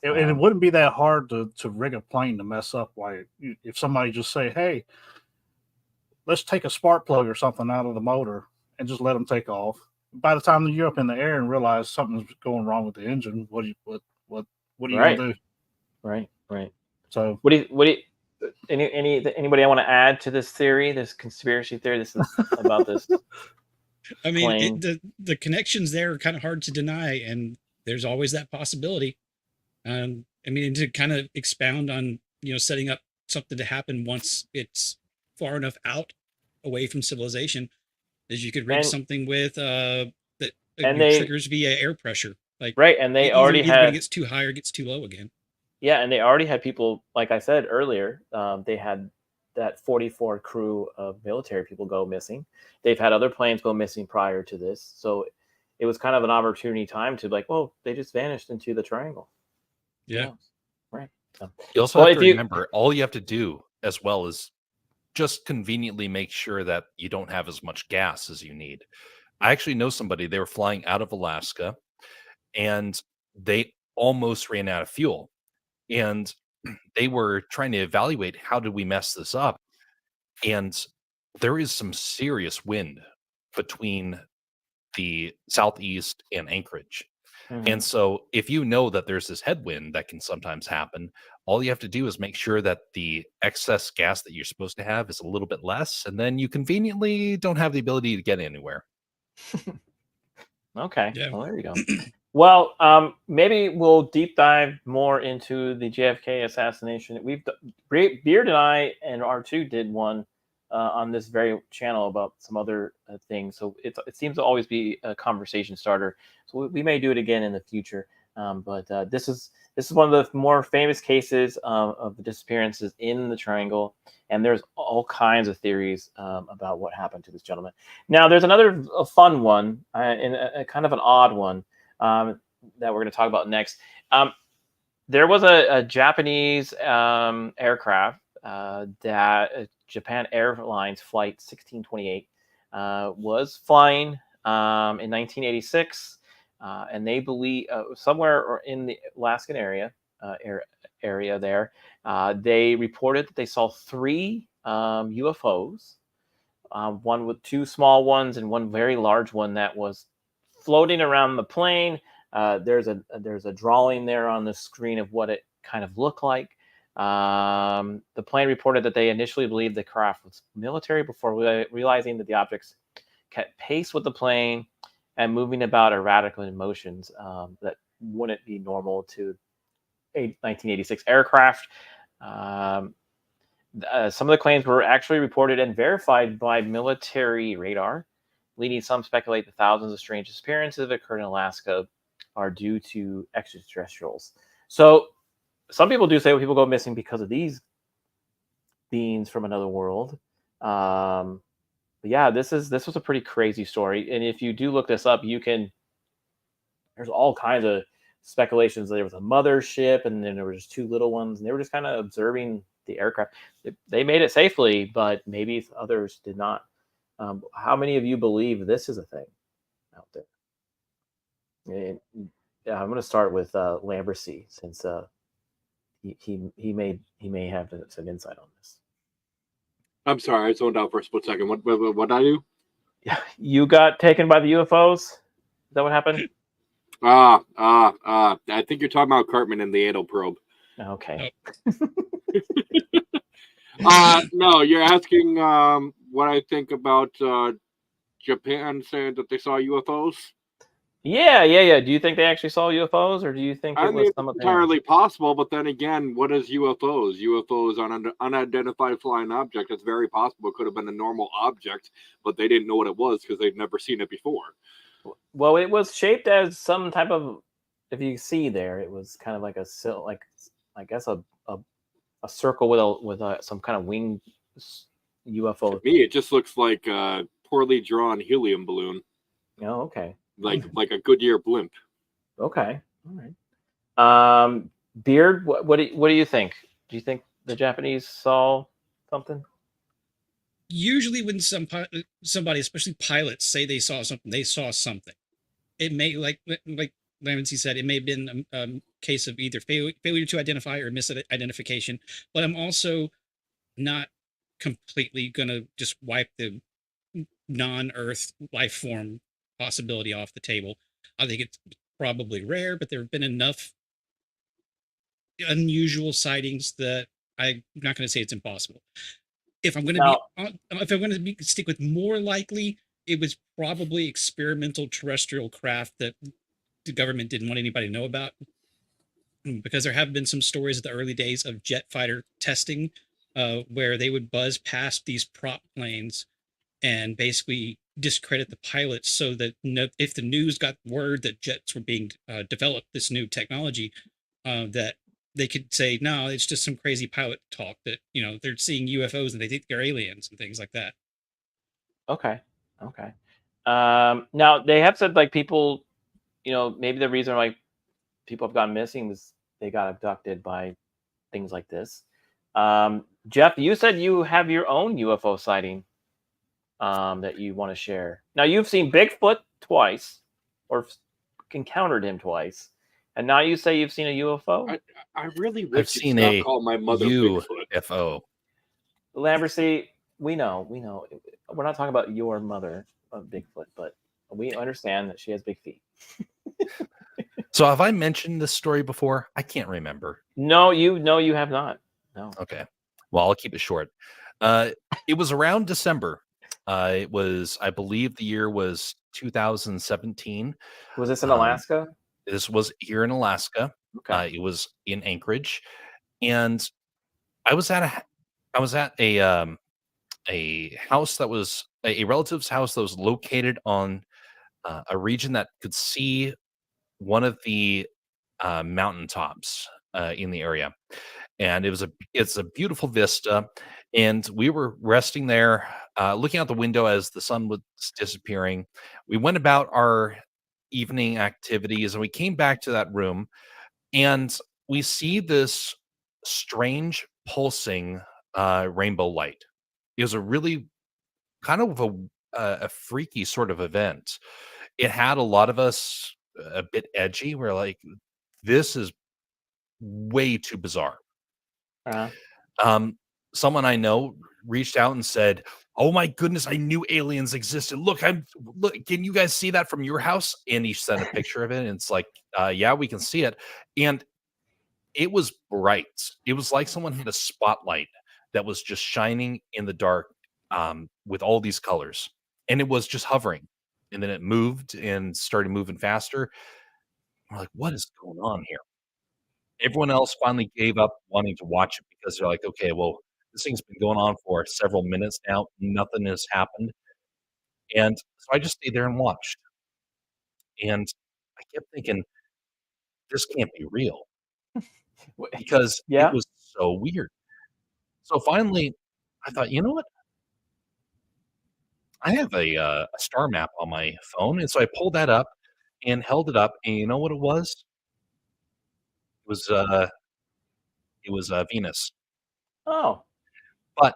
And it wouldn't be that hard to rig a plane to mess up. If somebody just say, "Hey, let's take a spark plug or something out of the motor and just let them take off." By the time you're up in the air and realize something's going wrong with the engine, what are you gonna do? Right. So what do you anybody I want to add to this theory, this conspiracy theory? This is about this. I mean, the connections there are kind of hard to deny, and there's always that possibility. I mean, to kind of expound on, setting up something to happen once it's far enough out away from civilization, is you could rig something with that triggers via air pressure. And they already had, when it gets too high or gets too low again. Yeah, and they already had people, like I said earlier, they had that 44 crew of military people go missing. They've had other planes go missing prior to this, so it was kind of an opportunity time to they just vanished into the triangle. Yeah. Right. So, you also have to remember, all you have to do as well is just conveniently make sure that you don't have as much gas as you need. I actually know somebody, they were flying out of Alaska and they almost ran out of fuel. And they were trying to evaluate, how did we mess this up? And there is some serious wind between the southeast and Anchorage. And so if you know that there's this headwind that can sometimes happen, all you have to do is make sure that the excess gas that you're supposed to have is a little bit less, and then you conveniently don't have the ability to get anywhere. Okay. Yeah. Well, there you go. Well, maybe we'll deep dive more into the JFK assassination. Beard and I and R2 did one on this very channel about some other things. So it seems to always be a conversation starter. So we may do it again in the future. But this is one of the more famous cases of the disappearances in the Triangle, and there's all kinds of theories about what happened to this gentleman. Now, there's another fun one and a kind of an odd one that we're going to talk about next. There was a Japanese aircraft that Japan Airlines Flight 1628 was flying in 1986, and they believe somewhere in the Alaskan area there, they reported that they saw 3 UFOs, one with 2 small ones and one very large one that was floating around the plane. There's a drawing there on the screen of what it kind of looked like. The plane reported that they initially believed the craft was military before realizing that the objects kept pace with the plane and moving about erratically in motions that wouldn't be normal to a 1986 aircraft. Some of the claims were actually reported and verified by military radar, leading some to speculate that thousands of strange disappearances that occurred in Alaska are due to extraterrestrials. So some people do say people go missing because of these beings from another world. But yeah, this was a pretty crazy story. And if you do look this up, there's all kinds of speculations. There was a mothership, and then there were just 2 little ones, and they were just kind of observing the aircraft. They made it safely, but maybe others did not. How many of you believe this is a thing out there? And, I'm going to start with Lambercy, since he may have some insight on this. I'm sorry, I zoned out for a split second. What did I do? You got taken by the UFOs? Is that what happened? I think you're talking about Cartman and the anal probe. Okay. No, you're asking what I think about Japan saying that they saw UFOs. Yeah. Do you think they actually saw UFOs, or do you think it was something entirely possible? But then again, what is UFOs? UFOs on unidentified flying object. It's very possible it could have been a normal object, but they didn't know what it was because they'd never seen it before. Well, it was shaped as some type of. If you see there, it was kind of like I guess a circle with some kind of winged UFO. To me, it just looks like a poorly drawn helium balloon. Oh, okay. Like a Goodyear blimp. Okay, all right. Beard, what do you think? Do you think the Japanese saw something? Usually, when somebody, especially pilots, say they saw something. It may, like Lamancy said, it may have been a case of either failure to identify or misidentification. But I'm also not completely gonna just wipe the non-Earth life form possibility off the table. I think it's probably rare, but there have been enough unusual sightings that I'm not going to say it's impossible. If I'm going to stick with more likely, it was probably experimental terrestrial craft that the government didn't want anybody to know about, because there have been some stories at the early days of jet fighter testing where they would buzz past these prop planes and basically discredit the pilots, so that if the news got word that jets were being developed, this new technology, that they could say, no, it's just some crazy pilot talk, that they're seeing UFOs and they think they're aliens and things like that. Okay. Now they have said, like, people, maybe the reason why people have gone missing was they got abducted by things like this. Jeff, you said you have your own UFO sighting that you want to share. Now, you've seen Bigfoot twice, or encountered him twice, and now you say you've seen a UFO? I really wish I've seen a call my mother UFO. Lambercy, we know. We're not talking about your mother of Bigfoot, but we understand that she has big feet. So have I mentioned this story before? I can't remember. No, you have not. No. Okay. Well, I'll keep it short. It was around December. I believe the year was 2017. Was this in Alaska? This was here in Alaska. Okay. It was in Anchorage, and I was at a house that was a relative's house that was located on a region that could see one of the mountaintops in the area, and it's a beautiful vista. And we were resting there, looking out the window as the sun was disappearing. We went about our evening activities, and we came back to that room, and we see this strange pulsing rainbow light. It was a really kind of a freaky sort of event. It had a lot of us a bit edgy. We're like, this is way too bizarre. Uh, Um, Someone I know reached out and said, "Oh my goodness, I knew aliens existed. Look. Can you guys see that from your house?" And he sent a picture of it, and it's like, "Yeah, we can see it." And it was bright. It was like someone had a spotlight that was just shining in the dark, with all these colors, and it was just hovering. And then it moved and started moving faster. We're like, "What is going on here?" Everyone else finally gave up wanting to watch it because they're like, "Okay, well, this thing's been going on for several minutes now. Nothing has happened." And so I just stayed there and watched. And I kept thinking, this can't be real because it yeah. was so weird. So finally, I thought, you know what? I have a star map on my phone. And so I pulled that up and held it up. And you know what it was? It was Venus. Oh, But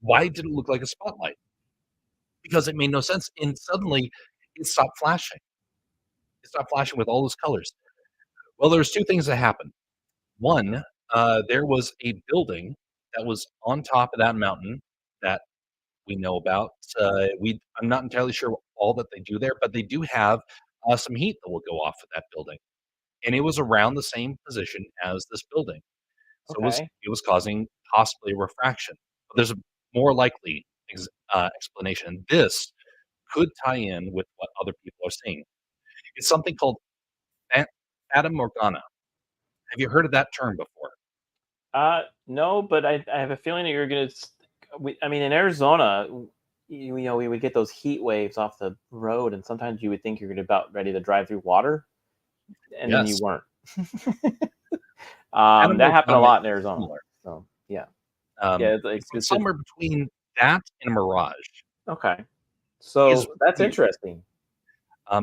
why did it look like a spotlight? Because it made no sense. And suddenly it stopped flashing. It stopped flashing with all those colors. Well, there's two things that happened. One, there was a building that was on top of that mountain that we know about. I'm not entirely sure all that they do there, but they do have some heat that will go off of that building, and it was around the same position as this building, so okay. it was causing possibly refraction. But there's a more likely explanation. This could tie in with what other people are seeing. It's something called Fa- Fata Morgana. Have you heard of that term before? No, but I have a feeling that you're gonna. I mean, in Arizona, we would get those heat waves off the road, and sometimes you would think you're about ready to drive through water, and then you Yes. weren't. Fata That happened a Morgana lot in is Arizona. similar. So yeah, Um, yeah. It's like it's somewhere between that and a mirage. okay. Is So that's weird. interesting.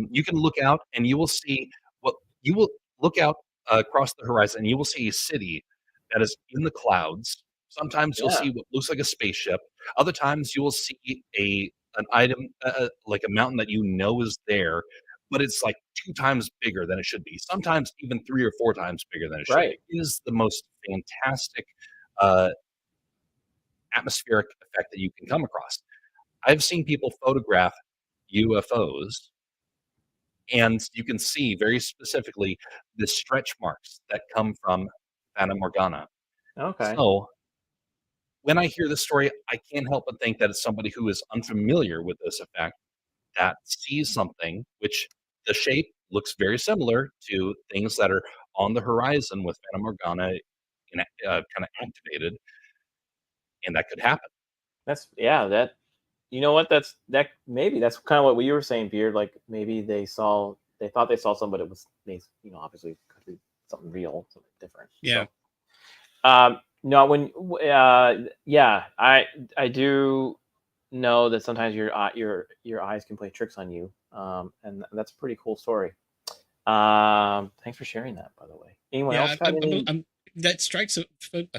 You can look out and you will see what you will look out across the horizon and you will see a city that is in the clouds. Sometimes you'll Yeah. see what looks like a spaceship. Other times you will see an item like a mountain that you know is there, but it's like 2 times bigger than it should be. Sometimes even 3 or 4 times bigger than it should Right. be. It is the most fantastic uh, atmospheric effect that you can come across. I've seen people photograph UFOs, and you can see very specifically the stretch marks that come from Fata Morgana. Okay. So when I hear this story, I can't help but think that it's somebody who is unfamiliar with this effect that sees something which the shape looks very similar to things that are on the horizon with Fata Morgana kind of activated, and that could happen. That's yeah. That you know what? That maybe that's kind of what we were saying, Beard. Like maybe they thought they saw something, but it was obviously could be something real, something different. Yeah. So, no, yeah, I do know that sometimes your eyes can play tricks on you, and that's a pretty cool story. Thanks for sharing that, by the way. Anyone else Yeah, got any? that strikes a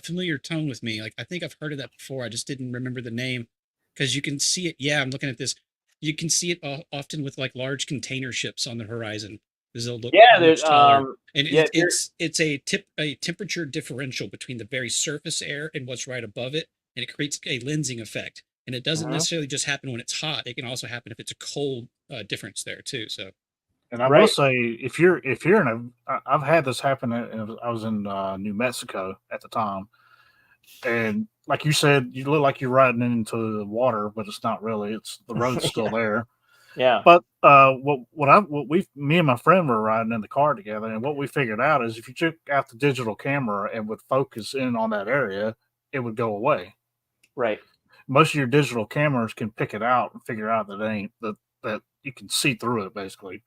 familiar tone with me. Like I think I've heard of that before. I just didn't remember the name because you can see it. Yeah, I'm looking at this. You can see it often with like large container ships on the horizon because they'll look Yeah, there's much taller. And yeah, it's a temperature differential between the very surface air and what's right above it, and it creates a lensing effect. And it doesn't necessarily just happen when it's hot. It can also happen if it's a cold difference there too. So And I right. must say, if you're in I've had this happen. I was in New Mexico at the time, and like you said, you look like you're riding into the water, but it's not really. It's the road's still Yeah. there. Yeah. But me and my friend were riding in the car together, and what we figured out is if you took out the digital camera and would focus in on that area, it would go away. Right. Most of your digital cameras can pick it out and figure out that you can see through it basically.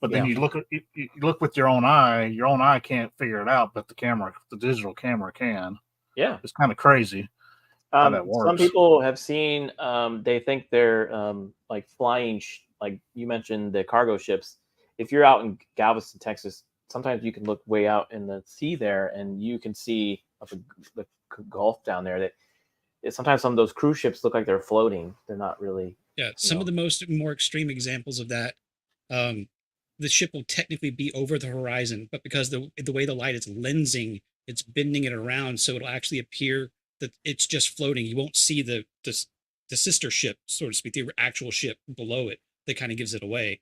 But then Yeah. you look with your own eye can't figure it out, but the digital camera can. Yeah. It's kind of crazy how that Some works. people have seen. They think they're like flying, like you mentioned, the cargo ships. If you're out in Galveston, Texas, sometimes you can look way out in the sea there, and you can see up the Gulf down there. Sometimes some of those cruise ships look like they're floating. They're not really. Yeah, some of the more extreme examples of that, the ship will technically be over the horizon, but because the way the light is lensing, it's bending it around, so it'll actually appear that it's just floating. You won't see the sister ship, so to speak, the actual ship below it that kind of gives it away.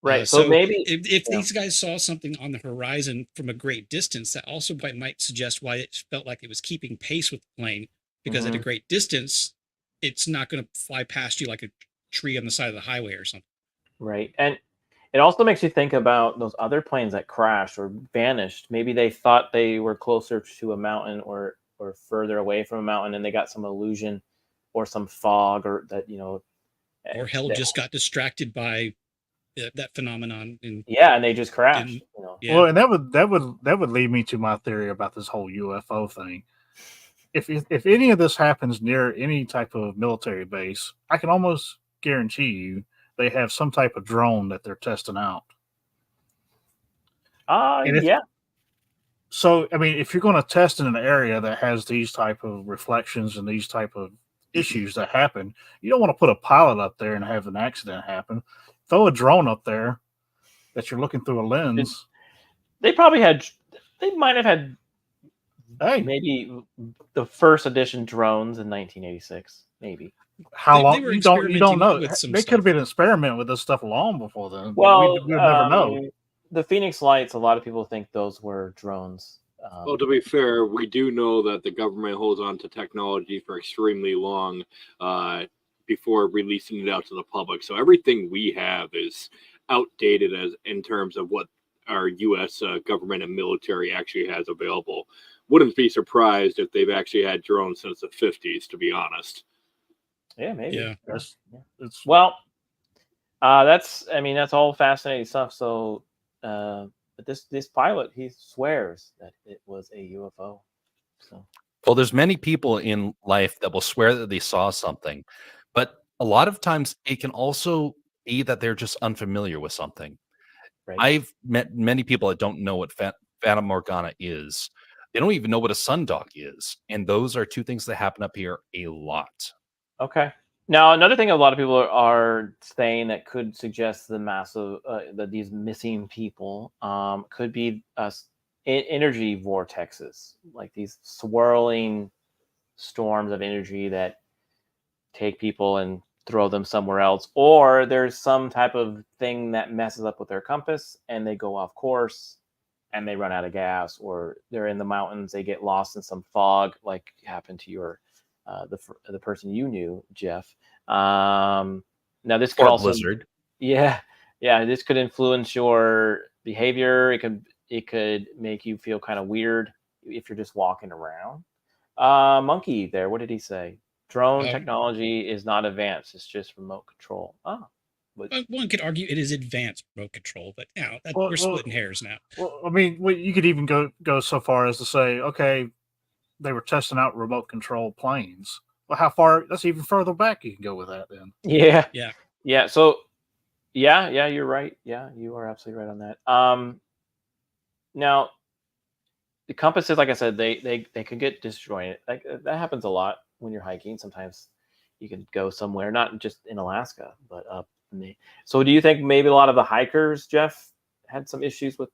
Right. So maybe if these guys saw something on the horizon from a great distance, that also might suggest why it felt like it was keeping pace with the plane, because at a great distance, it's not going to fly past you like a tree on the side of the highway or something. Right. And it also makes you think about those other planes that crashed or vanished. Maybe they thought they were closer to a mountain or further away from a mountain, and they got some illusion or some fog, or that, or hell, just got distracted by that phenomenon. And they just crashed. Yeah. Well, and that would lead me to my theory about this whole UFO thing. If any of this happens near any type of military base, I can almost guarantee you they have some type of drone that they're testing out. Yeah. So, I mean, if you're going to test in an area that has these type of reflections and these type of issues that happen, you don't want to put a pilot up there and have an accident happen. Throw a drone up there that you're looking through a lens. They might have had maybe the first edition drones in 1986, maybe. How long? You don't know. They could have been an experiment with this stuff long before then. Well, we never know. The Phoenix Lights, a lot of people think those were drones. Well, to be fair, we do know that the government holds on to technology for extremely long before releasing it out to the public. So everything we have is outdated in terms of what our U.S. Government and military actually has available. Wouldn't be surprised if they've actually had drones since the 50s, to be honest. Yeah, maybe. Yeah. That's all fascinating stuff. So, but this pilot, he swears that it was a UFO. So, well, there's many people in life that will swear that they saw something, but a lot of times it can also be that they're just unfamiliar with something. Right. I've met many people that don't know what Fata Morgana is. They don't even know what a sundog is, and those are two things that happen up here a lot. Okay. Now, another thing a lot of people are saying that could suggest the massive that these missing people could be energy vortexes, like these swirling storms of energy that take people and throw them somewhere else, or there's some type of thing that messes up with their compass and they go off course and they run out of gas, or they're in the mountains, they get lost in some fog, like happened to your the person you knew, Jeff. Now this could also blizzard. Yeah, this could influence your behavior. It could make you feel kind of weird if you're just walking around. Monkey there, what did he say? Drone technology is not advanced, it's just remote control. One could argue it is advanced remote control, but now we're splitting hairs now. Well, I mean, you could even go so far as to say, okay, they were testing out remote control planes. Well, how far? That's even further back you can go with that then. Yeah. So, yeah, you're right. Yeah, you are absolutely right on that. Now, the compasses, like I said, they could get disjointed. Like that happens a lot when you're hiking. Sometimes you can go somewhere, not just in Alaska, but up. So, do you think maybe a lot of the hikers, Jeff, had some issues with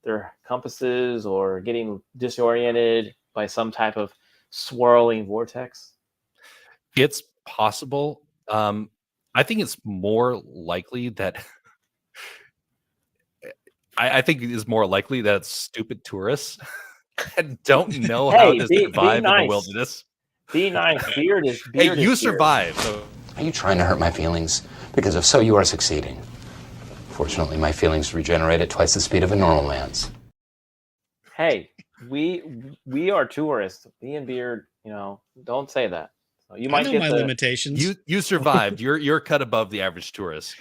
their compasses or getting disoriented by some type of swirling vortex? It's possible. I think it's more likely that I think it is more likely that it's stupid tourists that don't know how to survive in the wilderness. Be nice. Beard is you survived. So. Are you trying to hurt my feelings? Because if so, you are succeeding. Fortunately, my feelings regenerate at twice the speed of a normal man's. Hey, we are tourists. Me and Beard, don't say that. So you I might know get my the limitations. You survived. You're cut above the average tourist.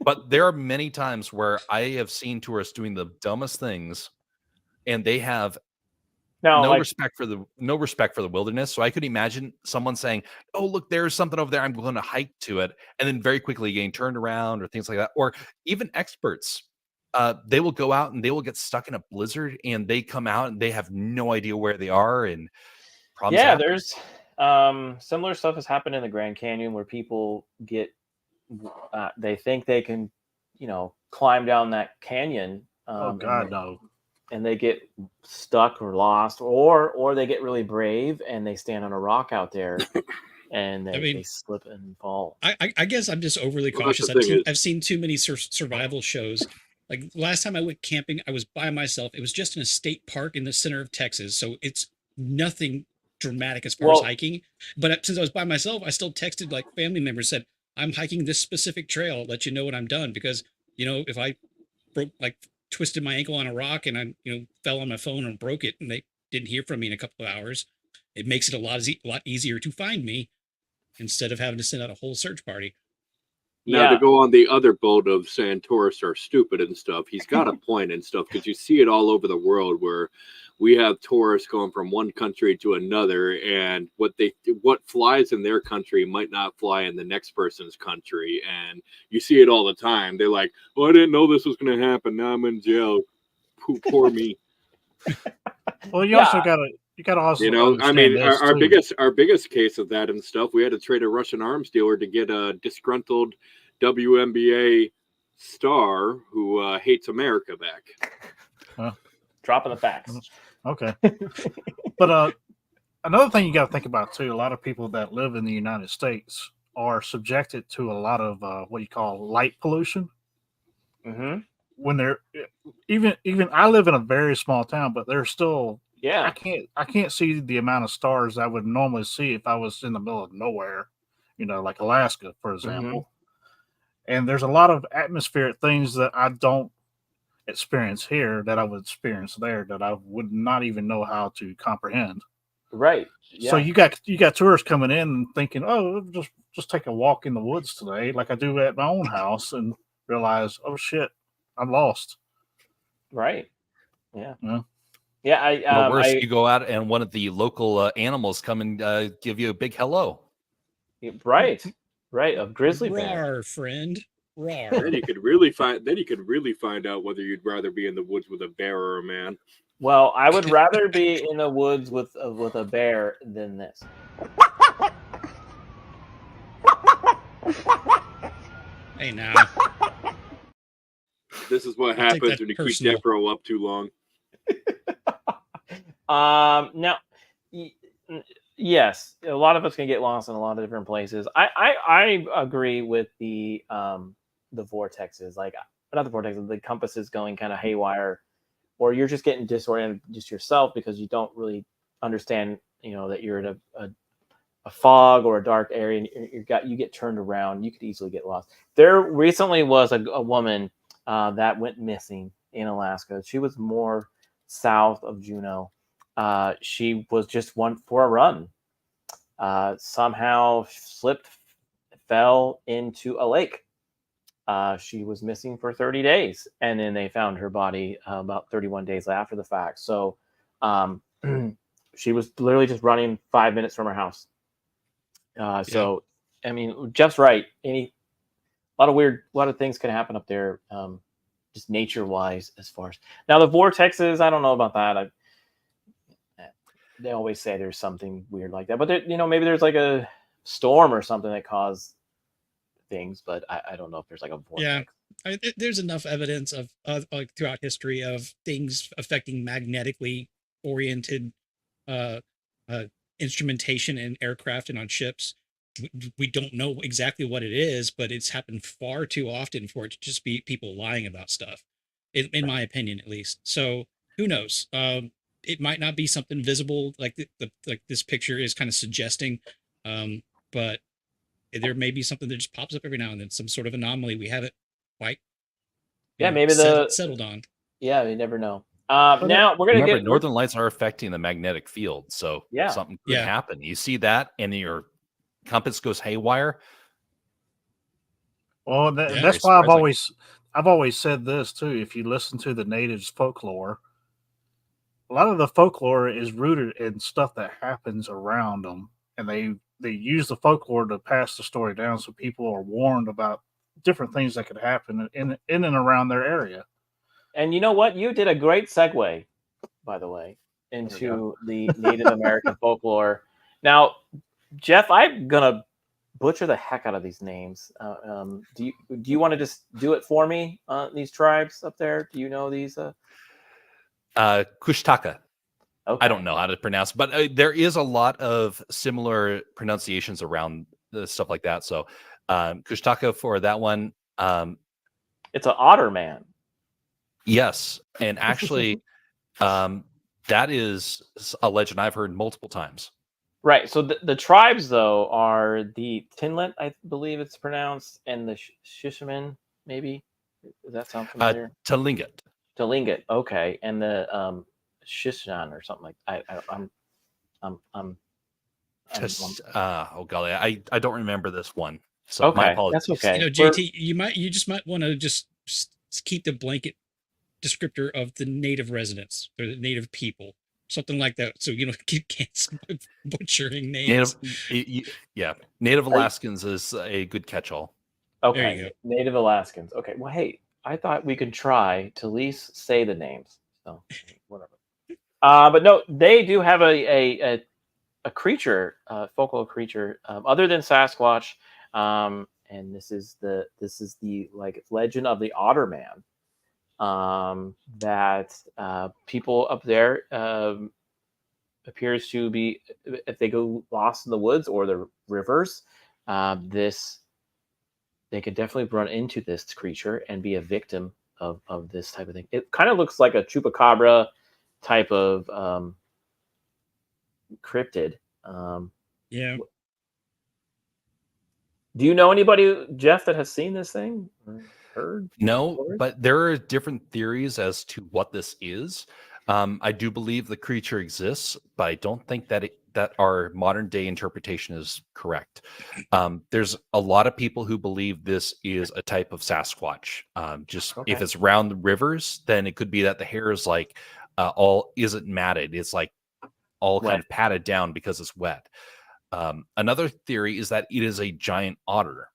But there are many times where I have seen tourists doing the dumbest things, and they have no no like respect for the wilderness. So I could imagine someone saying, "Oh, look, there's something over there. I'm going to hike to it," and then very quickly getting turned around or things like that. Or even experts, they will go out and they will get stuck in a blizzard, and they come out and they have no idea where they are, and problems yeah, happen. there's similar stuff has happened in the Grand Canyon where people get they think they can, climb down that canyon. Oh God, no. And they get stuck or lost, or they get really brave and they stand on a rock out there and they slip and fall. I guess I'm just overly Well, that's cautious. the thing is- I've seen too many survival shows. Like last time I went camping, I was by myself. It was just in a state park in the center of Texas, so it's nothing dramatic as far as hiking. But since I was by myself, I still texted like family members, said, "I'm hiking this specific trail. I'll let you know when I'm done." Because if I twisted my ankle on a rock and I fell on my phone and broke it, and they didn't hear from me in a couple of hours, it makes it a lot easier to find me instead of having to send out a whole search party. Now to go on the other boat of saying tourists are stupid and stuff, he's got a point and stuff, because you see it all over the world where we have tourists going from one country to another, and what flies in their country might not fly in the next person's country, and you see it all the time. They're like, "Oh, I didn't know this was going to happen. Now I'm in jail. Poor me." Well, you also gotta also I mean, this, our biggest case of that and stuff, we had to trade a Russian arms dealer to get a disgruntled WNBA star who hates America back. Dropping the facts. Okay. But another thing you got to think about too, a lot of people that live in the United States are subjected to a lot of what you call light pollution. Mm-hmm. When they're even I live in a very small town, but there's still yeah, I can't see the amount of stars I would normally see if I was in the middle of nowhere, like Alaska, for example. Mm-hmm. And there's a lot of atmospheric things that I don't experience here that I would experience there that I would not even know how to comprehend. Right. Yeah. So you got tourists coming in and thinking, "Oh, just take a walk in the woods today," like I do at my own house, and realize, "Oh shit, I'm lost." Right. Yeah. Yeah. Yeah. Or worse, you go out and one of the local animals come and give you a big hello. Right. Right. A grizzly bear. Rawr, friend. Rawr. Then you could really find out whether you'd rather be in the woods with a bear or a man. Well, I would rather be in the woods with a bear than this. Hey, now. This is what happens when you keep Jeffro up too long. Now, yes, a lot of us can get lost in a lot of different places. I agree with the vortexes, like not the vortexes, the compasses going kind of haywire, or you're just getting disoriented just yourself because you don't really understand, that you're in a fog or a dark area, and you get turned around. You could easily get lost. There recently was a woman that went missing in Alaska. She was more south of Juneau. She was just one for a run. Somehow fell into a lake. She was missing for 30 days, and then they found her body about 31 days after the fact. So she was literally just running 5 minutes from her house. So, I mean, Jeff's right. A lot of things can happen up there, just nature-wise. As far as now, the vortexes, I don't know about that. They always say there's something weird like that, but maybe there's like a storm or something that caused things, but I don't know if there's like a vortex. Yeah, there's enough evidence of like throughout history of things affecting magnetically oriented instrumentation in aircraft and on ships. We don't know exactly what it is, but it's happened far too often for it to just be people lying about stuff, in my opinion, at least. So who knows? It might not be something visible like like this picture is kind of suggesting, but there may be something that just pops up every now and then, some sort of anomaly we haven't quite maybe settled on. Yeah, you never know. Now we're gonna Remember, get northern lights are affecting the magnetic field, so Yeah. something could happen. You see that, and your compass goes haywire. Well, Yeah, that's very why surprising. I've always said this too. If you listen to the natives' folklore, a lot of the folklore is rooted in stuff that happens around them, and they use the folklore to pass the story down, so people are warned about different things that could happen in and around their area. And you know what? You did a great segue, by the way, into the Native American folklore. Now, Jeff, I'm gonna butcher the heck out of these names. Do you want to just do it for me? These tribes up there. Do you know these? Kushtaka. Okay. I don't know how to pronounce, but there is a lot of similar pronunciations around stuff like that. So, Kushtaka for that one. It's an otter man. Yes, and actually, that is a legend I've heard multiple times. Right. So the tribes, though, are the Tinlet, I believe it's pronounced, and the Shishiman, maybe. Does that sound familiar? Tlingit. Tlingit. Okay, and the Shishan or something like. Oh golly, I don't remember this one. So my Okay, apologies. that's okay. JT, you just might want to just keep the blanket descriptor of the native residents or the native people, something like that, so you know you can't butchering names. Native Alaskans is a good catch-all. Okay, There you go. Native Alaskans. Okay, well, hey, I thought we could try to at least say the names. So whatever. But no, they do have a creature, folklore creature, other than Sasquatch, and this is the like legend of the Otter Man. That people up there appears to be, if they go lost in the woods or the rivers, they could definitely run into this creature and be a victim of this type of thing. It kind of looks like a chupacabra type of cryptid. Yeah. Do you know anybody, Jeff, that has seen this thing? Or heard? No, Heard? but there are different theories as to what this is. I do believe the creature exists, but I don't think that that our modern day interpretation is correct. There's a lot of people who believe this is a type of Sasquatch. If it's around the rivers, then it could be that the hair is like all isn't matted. It's like all kind of patted down because it's wet. Another theory is that it is a giant otter.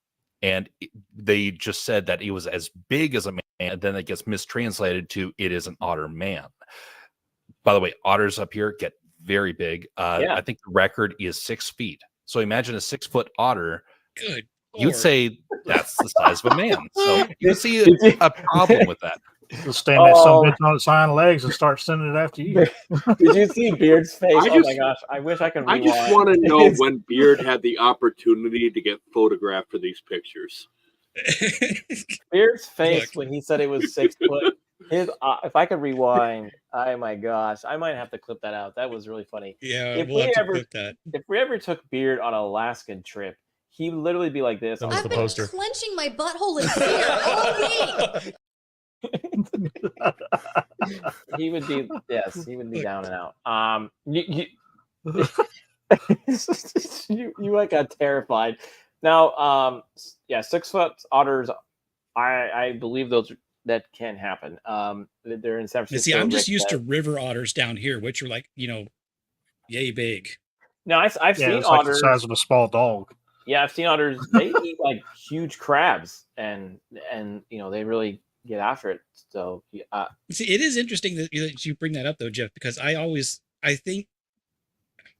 And they just said that it was as big as a man, and then it gets mistranslated to it is an otter man. By the way, otters up here get very big. I think the record is 6 feet. So imagine a 6-foot otter. Good. You'd say that's the size of a man. So you see a problem with that. Just stand there, some bitch on its hind legs and start sending it after you. Did you see Beard's face? Oh my gosh! I wish I could rewind. I just want to know when Beard had the opportunity to get photographed for these pictures. Beard's face when he said it was 6 foot. His, if I could rewind, oh my gosh, I might have to clip that out. That was really funny. Yeah, if we'll have to clip that. If we ever took Beard on an Alaskan trip, he would literally be like this. I've been clenching my butthole in fear all week. He would be down and out. You like got terrified. Now, 6-foot otters, I believe those that can happen. They're in San Francisco. See, I'm just used to river otters down here, which are like, yay big. No, I've seen it's otters like the size of a small dog. Yeah, I've seen otters. They eat like huge crabs, and they really get after it. So see, it is interesting that you bring that up though, Jeff, because I think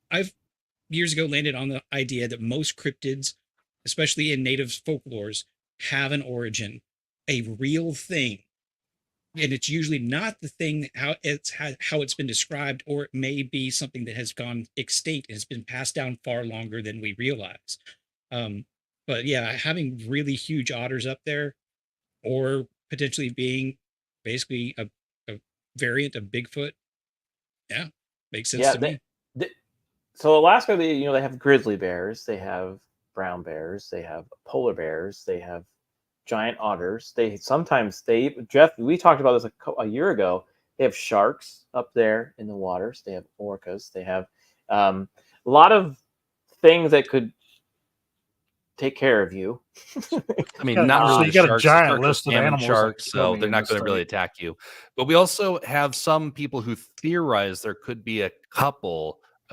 I've years ago landed on the idea that most cryptids, especially in native folklores, have an origin, a real thing, and it's usually not the thing how it's been described, or it may be something that has gone extinct and has been passed down far longer than we realize. But yeah, having really huge otters up there, or potentially being basically a variant of Bigfoot, makes sense to me. So Alaska, they have grizzly bears, they have brown bears, they have polar bears, they have giant otters. Jeff, we talked about this a year ago. They have sharks up there in the waters. They have orcas. They have a lot of things that could take care of you. I mean, not so really you the got a sharks. giant Sharks are list of salmon animals that sharks, kill so me they're in not this going to really state. attack you. But we also have some people who theorize there could be a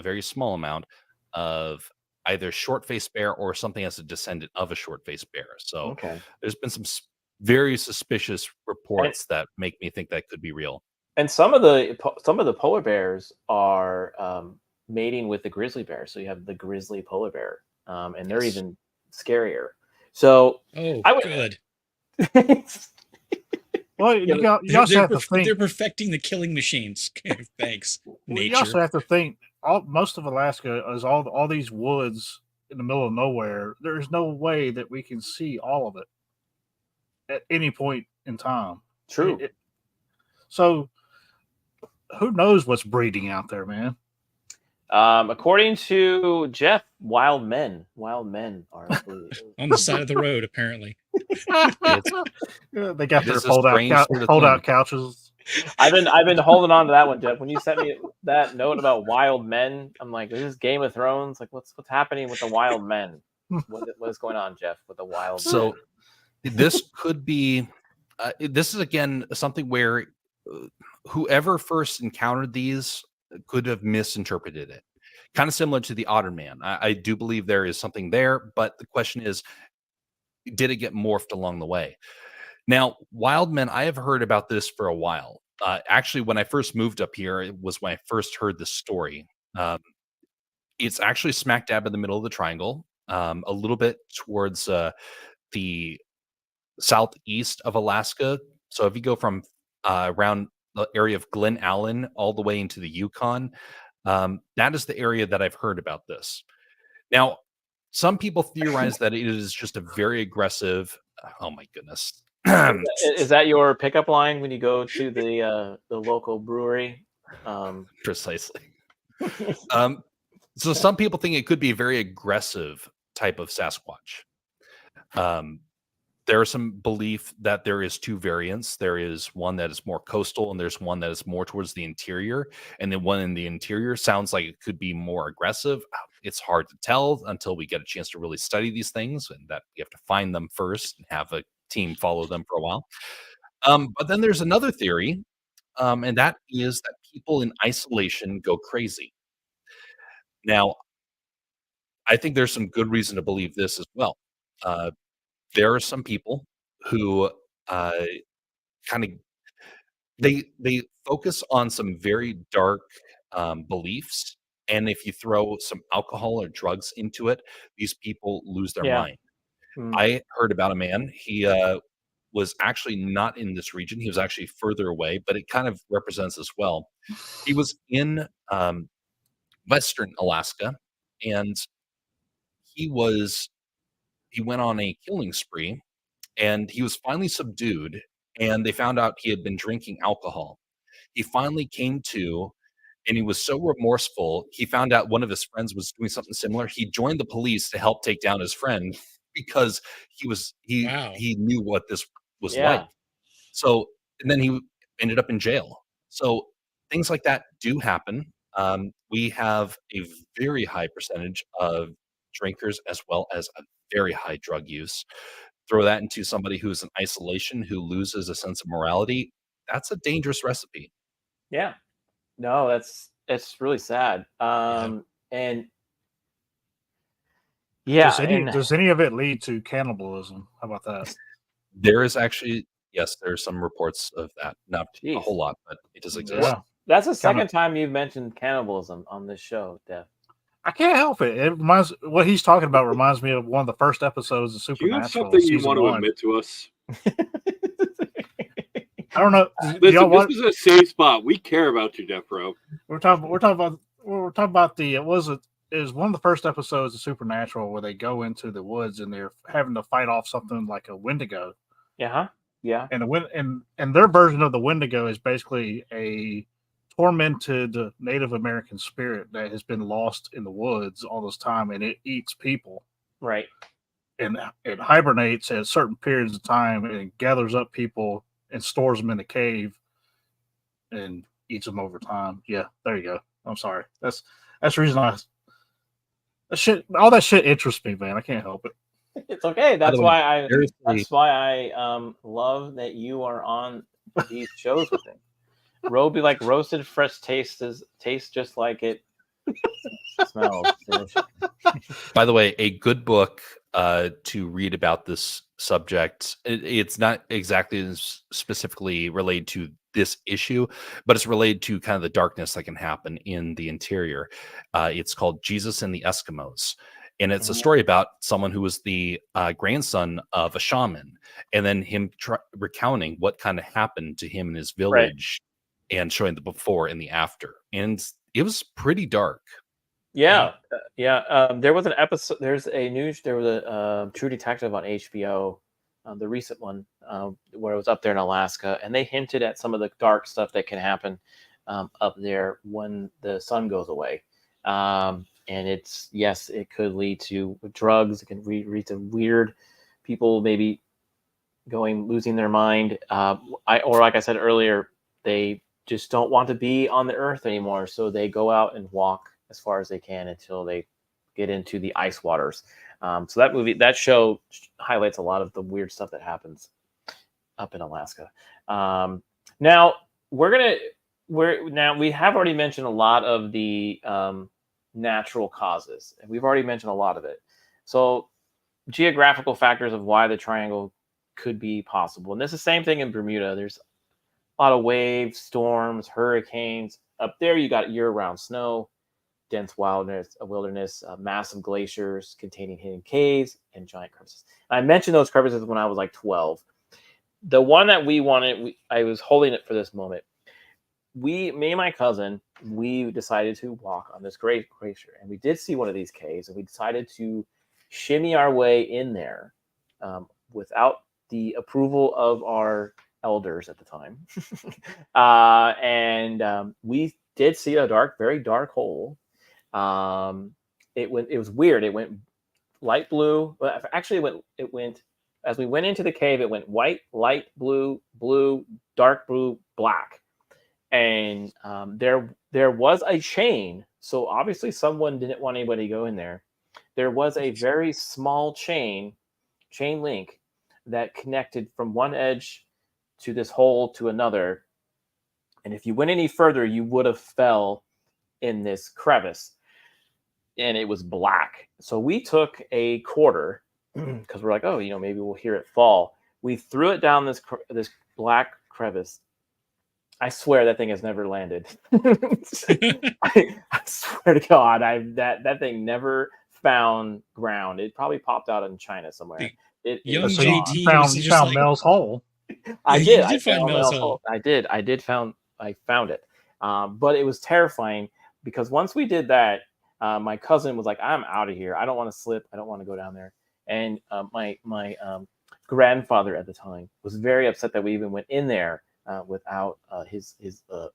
very small amount of either short-faced bear or something as a descendant of a short-faced bear. So Okay. there's been some very suspicious reports that make me think that could be real. And some of the polar bears are mating with the grizzly bear. So you have the grizzly polar bear, and they're even scarier. So I would. Good. Well, you also have to think. They're perfecting the killing machines. Thanks, nature. You also have to think. Most of Alaska is all these woods in the middle of nowhere. There's no way that we can see all of it at any point in time. True. So, who knows what's breeding out there, man? According to Jeff, wild men are on the side of the road, apparently. They got their fold-out couches. I've been holding on to that one, Jeff. When you sent me that note about wild men, I'm like, this is Game of Thrones. Like, what's happening with the wild men? What is going on, Jeff, with the wild? So this could be. This is again something where whoever first encountered these could have misinterpreted it. Kind of similar to the otter man. I do believe there is something there, but the question is, did it get morphed along the way? Now, wild men, I have heard about this for a while. Actually, when I first moved up here, it was when I first heard the story. It's actually smack dab in the middle of the triangle, a little bit towards the southeast of Alaska. So if you go from around the area of Glen Allen all the way into the Yukon, that is the area that I've heard about this. Now, some people theorize that it is just a very aggressive. Oh my goodness! Is that your pickup line when you go to the local brewery? Precisely. So some people think it could be a very aggressive type of Sasquatch. There is some belief that there is two variants. There is one that is more coastal, and there's one that is more towards the interior. And the one in the interior sounds like it could be more aggressive. It's hard to tell until we get a chance to really study these things, and that we have to find them first and have a team follow them for a while. But then there's another theory, and that is that people in isolation go crazy. Now, I think there's some good reason to believe this as well. There are some people who kind of they focus on some very dark beliefs, and if you throw some alcohol or drugs into it, these people lose their mind. I heard about a man. He was actually not in this region. He was actually further away, but it kind of represents as well. He was in Western Alaska, and he went on a killing spree, and he was finally subdued, and they found out he had been drinking alcohol. He finally came to, and he was so remorseful. He found out one of his friends was doing something similar. He joined the police to help take down his friend because he knew what this was like. So, and then he ended up in jail. So things like that do happen. We have a very high percentage of drinkers as well as a very high drug use. Throw that into somebody who's in isolation, who loses a sense of morality. That's a dangerous recipe. Yeah. No, it's really sad. And does any of it lead to cannibalism? How about that? There is actually, yes, there's some reports of that. Not a whole lot, but it does exist. Yeah. That's the second time you've mentioned cannibalism on this show, Def. I can't help it. It reminds what he's talking about reminds me of one of the first episodes of Supernatural. Do you have something you want to admit to us? I don't know. Listen, this is a safe spot. We care about you, Def Bro. We're talking about it was one of the first episodes of Supernatural where they go into the woods and they're having to fight off something like a Wendigo. Yeah. And their version of the Wendigo is basically a tormented Native American spirit that has been lost in the woods all this time, and it eats people. Right. and it hibernates at certain periods of time and gathers up people and stores them in a cave and eats them over time. Yeah, there you go. I'm sorry. That's the reason all that shit interests me, man. I can't help it. It's okay. By the way, That's why I love that you are on these shows with him. Ro be like roasted fresh tastes just like it smells. Delicious. By the way, a good book to read about this subject. It's not exactly specifically related to this issue, but it's related to kind of the darkness that can happen in the interior. It's called Jesus and the Eskimos. And it's a story about someone who was the grandson of a shaman, and then him recounting what kind of happened to him in his village, and showing the before and the after. And it was pretty dark. Yeah, there was an episode. There was a True Detective on HBO, the recent one, where it was up there in Alaska, and they hinted at some of the dark stuff that can happen up there when the sun goes away. And it could lead to drugs. It can lead to weird people maybe losing their mind. Or like I said earlier, they just don't want to be on the earth anymore, so they go out and walk as far as they can until they get into the ice waters. So that show highlights a lot of the weird stuff that happens up in Alaska. Now we have already mentioned a lot of the natural causes, and we've already mentioned a lot of it. So geographical factors of why the triangle could be possible, and this is the same thing in Bermuda. There's a lot of waves, storms, hurricanes. Up there, you got year-round snow, dense wilderness, massive glaciers containing hidden caves, and giant crevices. I mentioned those crevices when I was like 12. The one that we wanted, I was holding it for this moment. Me and my cousin, we decided to walk on this great glacier, and we did see one of these caves, and we decided to shimmy our way in there without the approval of our elders at the time. And we did see a very dark hole. It was weird. It went light blue. Well, actually, it went as we went into the cave. It went white, light blue, blue, dark blue, black, and there was a chain. So obviously, someone didn't want anybody to go in there. There was a very small chain link that connected from one edge to this hole to another. And if you went any further, you would have fell in this crevice. And it was black. So we took a quarter because we're like, oh, maybe we'll hear it fall. We threw it down this black crevice. I swear that thing has never landed. I swear to God, that thing never found ground. It probably popped out in China somewhere. Young So JT you was just found like, Mel's hole. I did. You did find Mel's hole. I did. I found it. But it was terrifying because once we did that, my cousin was like, "I'm out of here. I don't want to slip. I don't want to go down there." And my grandfather at the time was very upset that we even went in there without his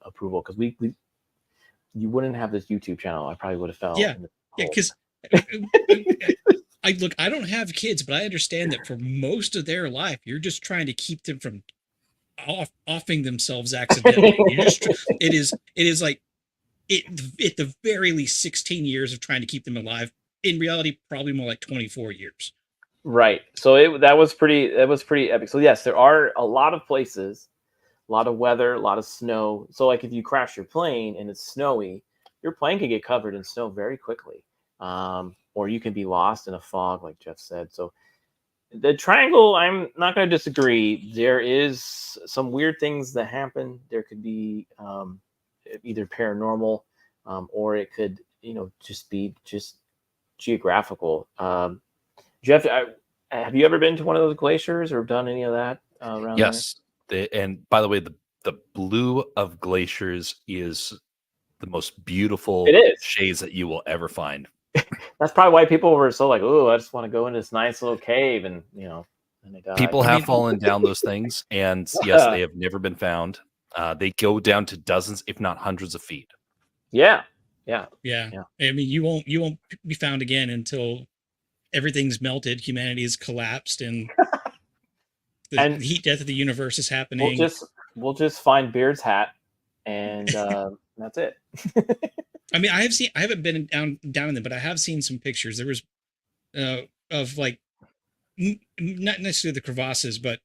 approval, because you wouldn't have this YouTube channel. I probably would have fell. Yeah, because I don't have kids, but I understand that for most of their life, you're just trying to keep them from offing themselves accidentally. It is like at the very least 16 years of trying to keep them alive. In reality, probably more like 24 years. Right. So that was pretty epic. So yes, there are a lot of places, a lot of weather, a lot of snow. So like if you crash your plane and it's snowy, your plane can get covered in snow very quickly. Or you can be lost in a fog, like Jeff said. So the triangle, I'm not going to disagree. There is some weird things that happen. There could be either paranormal, or it could, just be geographical. Jeff, have you ever been to one of those glaciers or done any of that around there? Yes. And by the way, the blue of glaciers is the most beautiful shades that you will ever find. That's probably why people were so like, "Oh, I just want to go in this nice little cave," and and they died. People have fallen down those things, and yes, they have never been found. They go down to dozens, if not hundreds of feet. Yeah. I mean, you won't be found again until everything's melted, humanity has collapsed, and the And heat death of the universe is happening. We'll just find Beard's hat, and that's it. I mean, I haven't been down in them, but I have seen some pictures. There was of like not necessarily the crevasses, but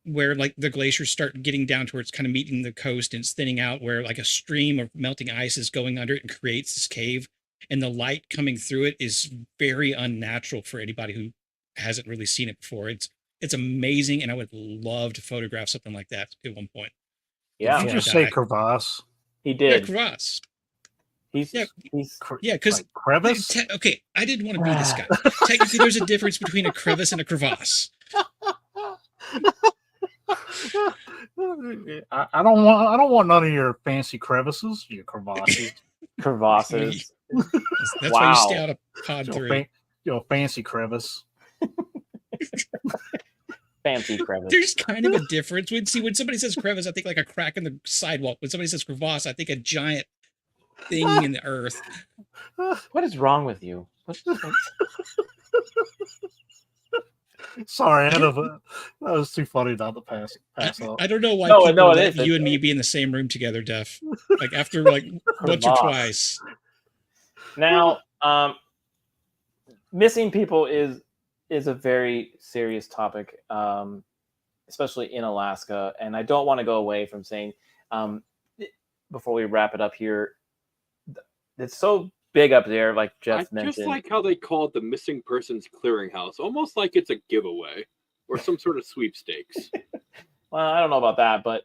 where like the glaciers start getting down towards kind of meeting the coast and it's thinning out, where like a stream of melting ice is going under it and creates this cave, and the light coming through it is very unnatural for anybody who hasn't really seen it before. It's amazing, and I would love to photograph something like that at one point. Yeah, Did you before I just say die. crevasse? he Yeah, did. crevasse. He's Yeah. he's Yeah, because Like crevice? okay, I didn't want to be this guy. Technically, there's a difference between a crevice and a crevasse. I don't want none of your fancy crevices, your crevasses. crevasses. That's why you stay Wow. out of pod your, 3. your fancy crevice. Fancy crevice. There's kind of a difference. When somebody says crevice, I think like a crack in the sidewalk. When somebody says crevasse, I think a giant thing in the earth. What is wrong with you? Sorry, that was too funny not to pass up. I don't know why No, people no, it let is. you and me be in the same room together, Def. Like after like once or Crevasse. twice. Now, missing people is a very serious topic, especially in Alaska. And I don't want to go away from saying, before we wrap it up here, it's so big up there, like Jeff I mentioned. just like how they call it the missing persons clearinghouse, almost like it's a giveaway or some sort of sweepstakes. Well, I don't know about that, but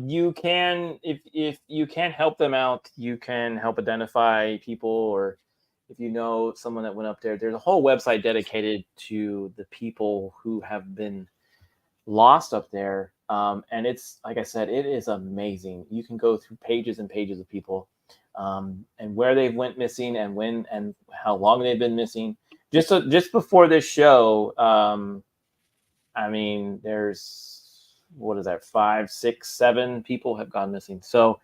you can, if you can help them out, you can help identify people, or if you know someone that went up there, there's a whole website dedicated to the people who have been lost up there. And it's, like I said, it is amazing. You can go through pages and pages of people, and where they went missing and when and how long they've been missing. Just before this show, I mean, there's, what is that, 5, 6, 7 people have gone missing. So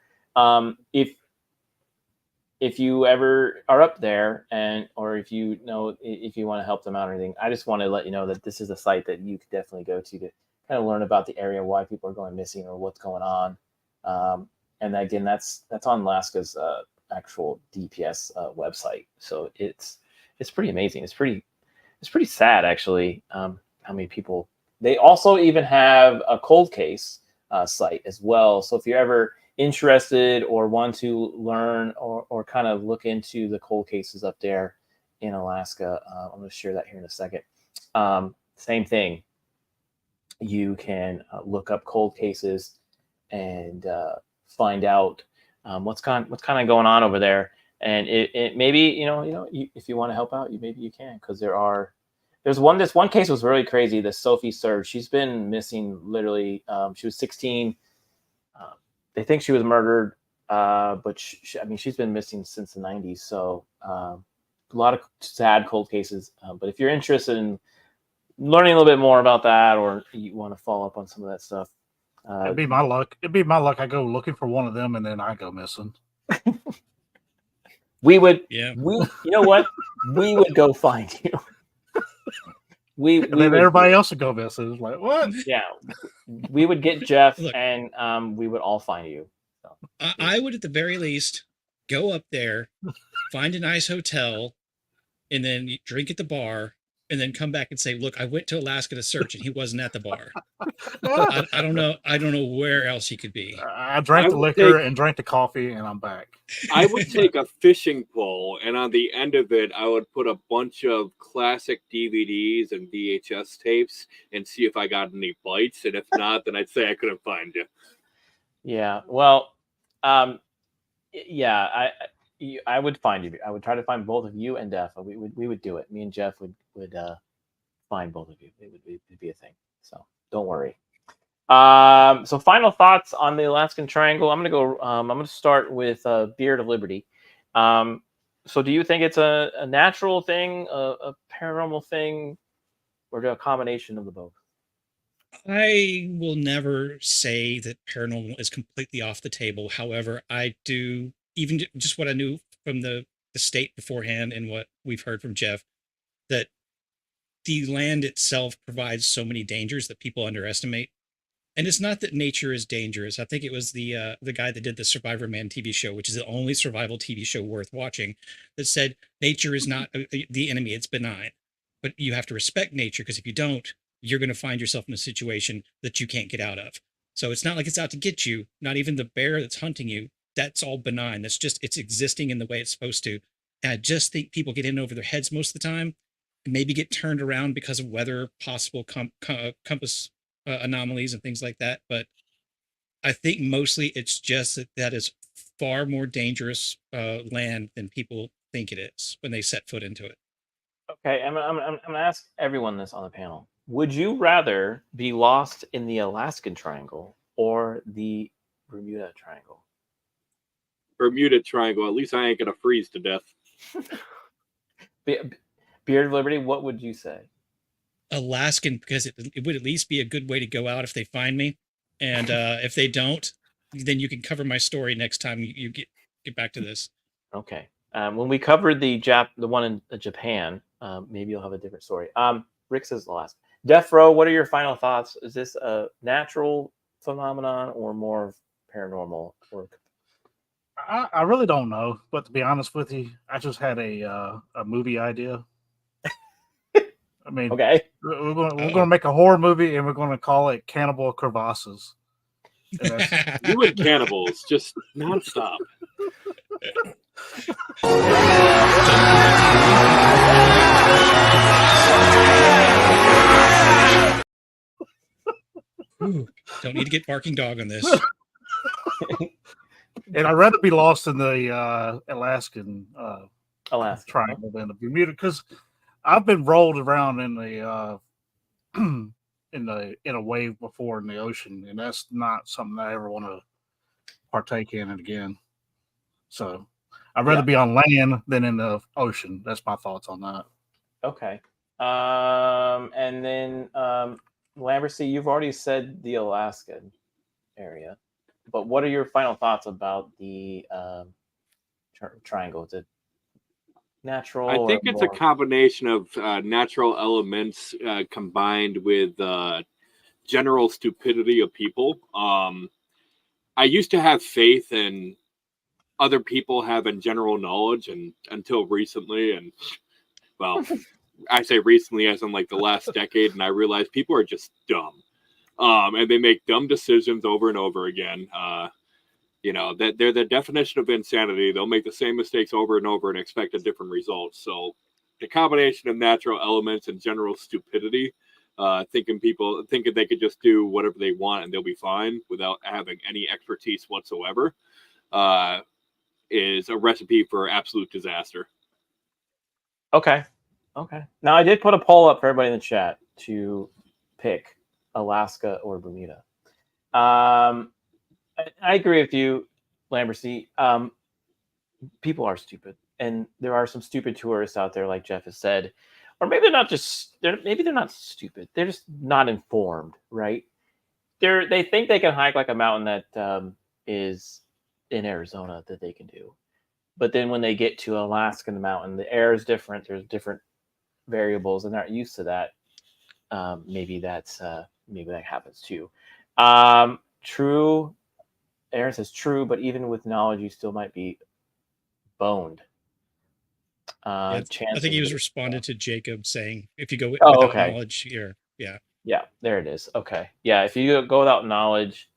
if you ever are up there, or if you know, if you want to help them out or anything, I just want to let you know that this is a site that you could definitely go to kind of learn about the area, why people are going missing or what's going on. And again, that's on Alaska's actual DPS website. So it's pretty amazing. It's pretty sad, actually, how many people. They also even have a cold case site as well. So if you're ever interested or want to learn or kind of look into the cold cases up there in Alaska, I'm going to share that here in a second. Same thing. You can look up cold cases and find out what's kind of going on over there. And it maybe if you want to help out, maybe you can, because this one case was really crazy. This Sophie Surge, she's been missing literally. She was 16. They think she was murdered, but she's been missing since the 90s. So a lot of sad cold cases. But if you're interested in learning a little bit more about that, or you want to follow up on some of that stuff, It'd be my luck. I go looking for one of them and then I go missing. you know what? We would go find you. And then everybody else would go missing. It's like, what? Yeah, we would get Jeff. Look, and we would all find you. So. I would, at the very least, go up there, find a nice hotel, and then drink at the bar, and then come back and say, "Look, I went to Alaska to search, and he wasn't at the bar." I don't know. I don't know where else he could be. I drank the liquor and drank the coffee, and I'm back. I would take a fishing pole, and on the end of it, I would put a bunch of classic DVDs and VHS tapes and see if I got any bites. And if not, then I'd say I couldn't find you. Yeah. Well, yeah. I would find you. I would try to find both of you and Jeff. We would do it. Me and Jeff would find both of you. It'd be a thing. So don't worry. So final thoughts on the Alaskan Triangle. I'm gonna start with Beard of Liberty. So do you think it's a natural thing, a paranormal thing, or a combination of the both? I will never say that paranormal is completely off the table. However, I do, even just what I knew from the state beforehand and what we've heard from Jeff, that the land itself provides so many dangers that people underestimate. And it's not that nature is dangerous. I think it was the guy that did the Survivor Man TV show, which is the only survival TV show worth watching, that said nature is not the enemy; it's benign. But you have to respect nature, because if you don't, you're going to find yourself in a situation that you can't get out of. So it's not like it's out to get you. Not even the bear that's hunting you. That's all benign. That's just it's existing in the way it's supposed to. And I just think people get in over their heads most of the time, and maybe get turned around because of weather, possible compass anomalies and things like that. But I think mostly it's just that is far more dangerous land than people think it is when they set foot into it. Okay, I'm gonna ask everyone this on the panel. Would you rather be lost in the Alaskan Triangle or the Bermuda Triangle? Bermuda Triangle. At least I ain't gonna freeze to death. Beard of Liberty, what would you say? Alaskan, because it would at least be a good way to go out if they find me, and if they don't, then you can cover my story next time you get back to this. Okay. When we covered the one in Japan, maybe you'll have a different story. Rick says Alaska. Death Row, what are your final thoughts? Is this a natural phenomenon or more paranormal? Or I really don't know, but to be honest with you, I just had a movie idea. I mean, okay. we're gonna make a horror movie, and we're gonna call it Cannibal Crevasses. And You and cannibals just nonstop. Ooh, don't need to get barking dog on this. And I'd rather be lost in the Alaskan triangle than the Bermuda, because I've been rolled around in the in a wave before in the ocean, and that's not something I ever want to partake in it again. So I'd rather be on land than in the ocean. That's my thoughts on that. Okay. And then Lambercy, you've already said the Alaskan area, but what are your final thoughts about the triangle? Is it natural? I think it's a combination of natural elements combined with general stupidity of people. I used to have faith in other people having general knowledge, and until recently, and well, I say recently as in like the last decade, and I realized people are just dumb, and they make dumb decisions over and over again. You know, that they're the definition of insanity. They'll make the same mistakes over and over and expect a different result. So the combination of natural elements and general stupidity, thinking they could just do whatever they want and they'll be fine without having any expertise whatsoever, is a recipe for absolute disaster. Okay. Now I did put a poll up for everybody in the chat to pick Alaska or Bermuda. I agree with you, Lambercy. People are stupid, and there are some stupid tourists out there, like Jeff has said, or maybe they're not stupid. They're just not informed, right? They think they can hike like a mountain that is in Arizona that they can do, but then when they get to Alaska, the mountain, the air is different. There's different variables, and they're not used to that. Maybe that happens too. True. Aaron says true, but even with knowledge, you still might be boned. I think he was responding to Jacob saying, if you go without knowledge, yeah, there it is. Okay, yeah, if you go without knowledge,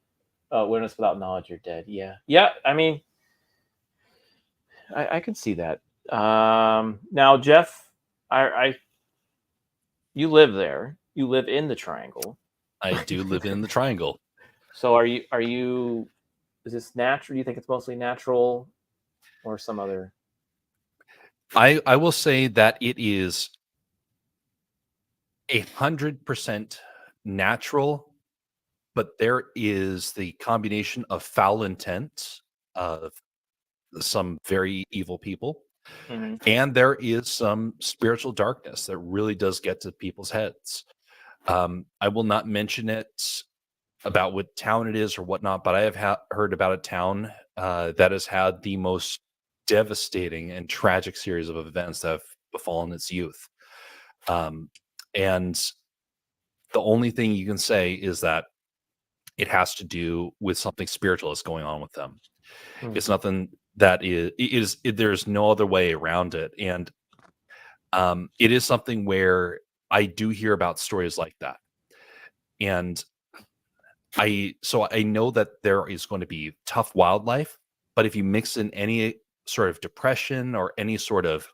awareness without knowledge, you're dead. Yeah. I mean, I can see that. Now, Jeff, you live there. You live in the triangle. I do live in the triangle. So are you? Is this natural? Do you think it's mostly natural, or some other? I will say that it is 100% natural, but there is the combination of foul intent of some very evil people, and there is some spiritual darkness that really does get to people's heads. I will not mention it about what town it is or whatnot, but I have heard about a town that has had the most devastating and tragic series of events that have befallen its youth. And the only thing you can say is that it has to do with something spiritual that's going on with them. It's nothing that there's no other way around it. And it is something where I do hear about stories like that. And I know that there is going to be tough wildlife, but if you mix in any sort of depression or any sort of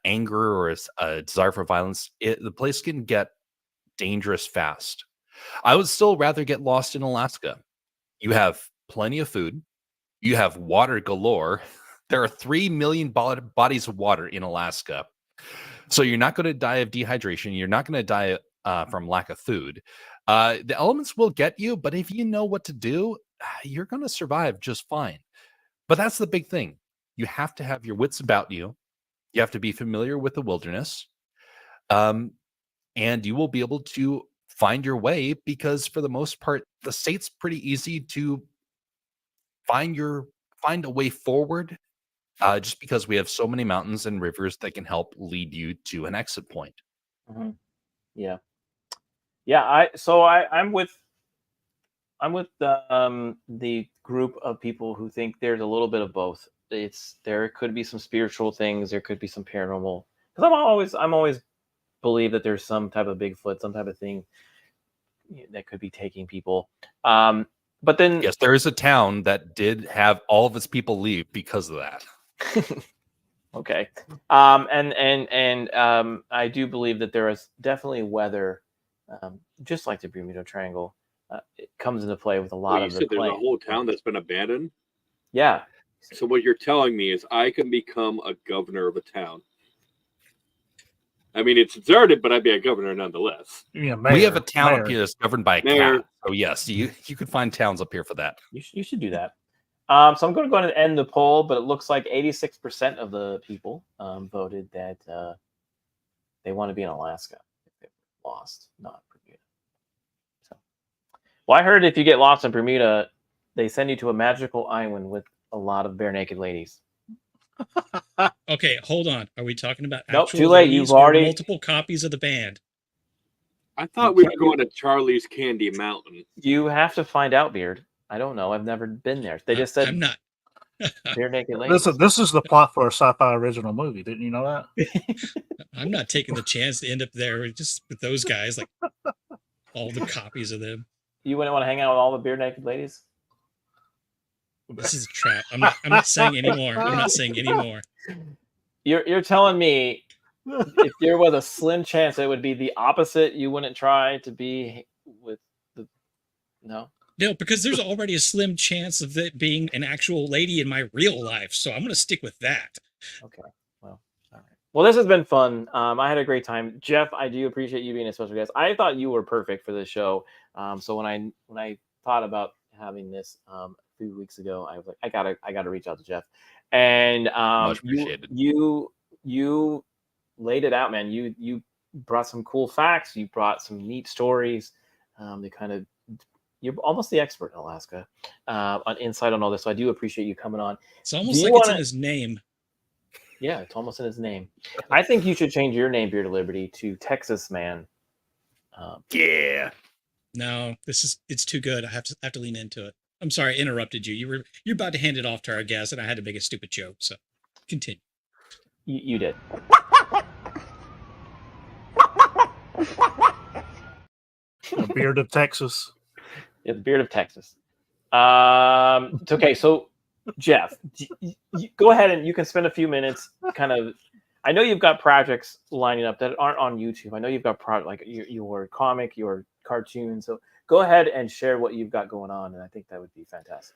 anger or a desire for violence, the place can get dangerous fast. I would still rather get lost in Alaska. You have plenty of food. You have water galore. There are 3 million bodies of water in Alaska. So you're not going to die of dehydration. You're not going to die from lack of food. The elements will get you, but if you know what to do, you're going to survive just fine. But that's the big thing. You have to have your wits about you. You have to be familiar with the wilderness. And you will be able to find your way because for the most part, the state's pretty easy to find a way forward. Just because we have so many mountains and rivers that can help lead you to an exit point. Mm-hmm. Yeah. I'm with the group of people who think there's a little bit of both. There could be some spiritual things, there could be some paranormal. Because I'm always believe that there's some type of Bigfoot, some type of thing that could be taking people. But then yes, there is a town that did have all of its people leave because of that. Okay. I do believe that there is definitely weather, just like the Bermuda Triangle, it comes into play with a lot of the there's a claims. whole town that's been abandoned. Yeah. So what you're telling me is I can become a governor of a town. I mean, it's deserted, but I'd be a governor nonetheless. Yeah, we have a town up here that's governed by a cat. So yes, you could find towns up here for that. You should do that. So I'm going to go ahead and end the poll, but it looks like 86% of the people voted that they want to be in Alaska if they lost, not Bermuda. So, well, I heard if you get lost in Bermuda, they send you to a magical island with a lot of bare naked ladies. Okay, hold on. Are we talking about nope, too late. You've already multiple copies of the band. I thought we were going to Charlie's Candy Mountain. You have to find out, Beard. I don't know. I've never been there. They just said I'm not. bare naked ladies. This is the plot for a sci-fi original movie. Didn't you know that? I'm not taking the chance to end up there just with those guys, like all the copies of them. You wouldn't want to hang out with all the bare naked ladies? This is a trap. I'm not saying anymore. I'm not saying anymore. You're telling me if there was a slim chance it would be the opposite, you wouldn't try to be with the no? No, because there's already a slim chance of it being an actual lady in my real life. So I'm going to stick with that. Okay. Well, all right. Well, this has been fun. I had a great time. Jeff, I do appreciate you being a special guest. I thought you were perfect for this show. So when I thought about having this a few weeks ago, I was like, I gotta reach out to Jeff. And Much appreciated. You laid it out, man. You brought some cool facts. You brought some neat stories. They kind of You're almost the expert in Alaska on insight on all this. So I do appreciate you coming on. It's almost like it's in his name. Yeah, it's almost in his name. I think you should change your name, Beard of Liberty, to Texas Man. Yeah. No, it's too good. I have to lean into it. I'm sorry, I interrupted you. You're about to hand it off to our guest, and I had to make a stupid joke. So continue. You did. The Beard of Texas. Yeah, the Beard of Texas. Okay, so Jeff, go ahead and you can spend a few minutes kind of. I know you've got projects lining up that aren't on YouTube. I know you've got like your comic, your cartoon. So go ahead and share what you've got going on, and I think that would be fantastic.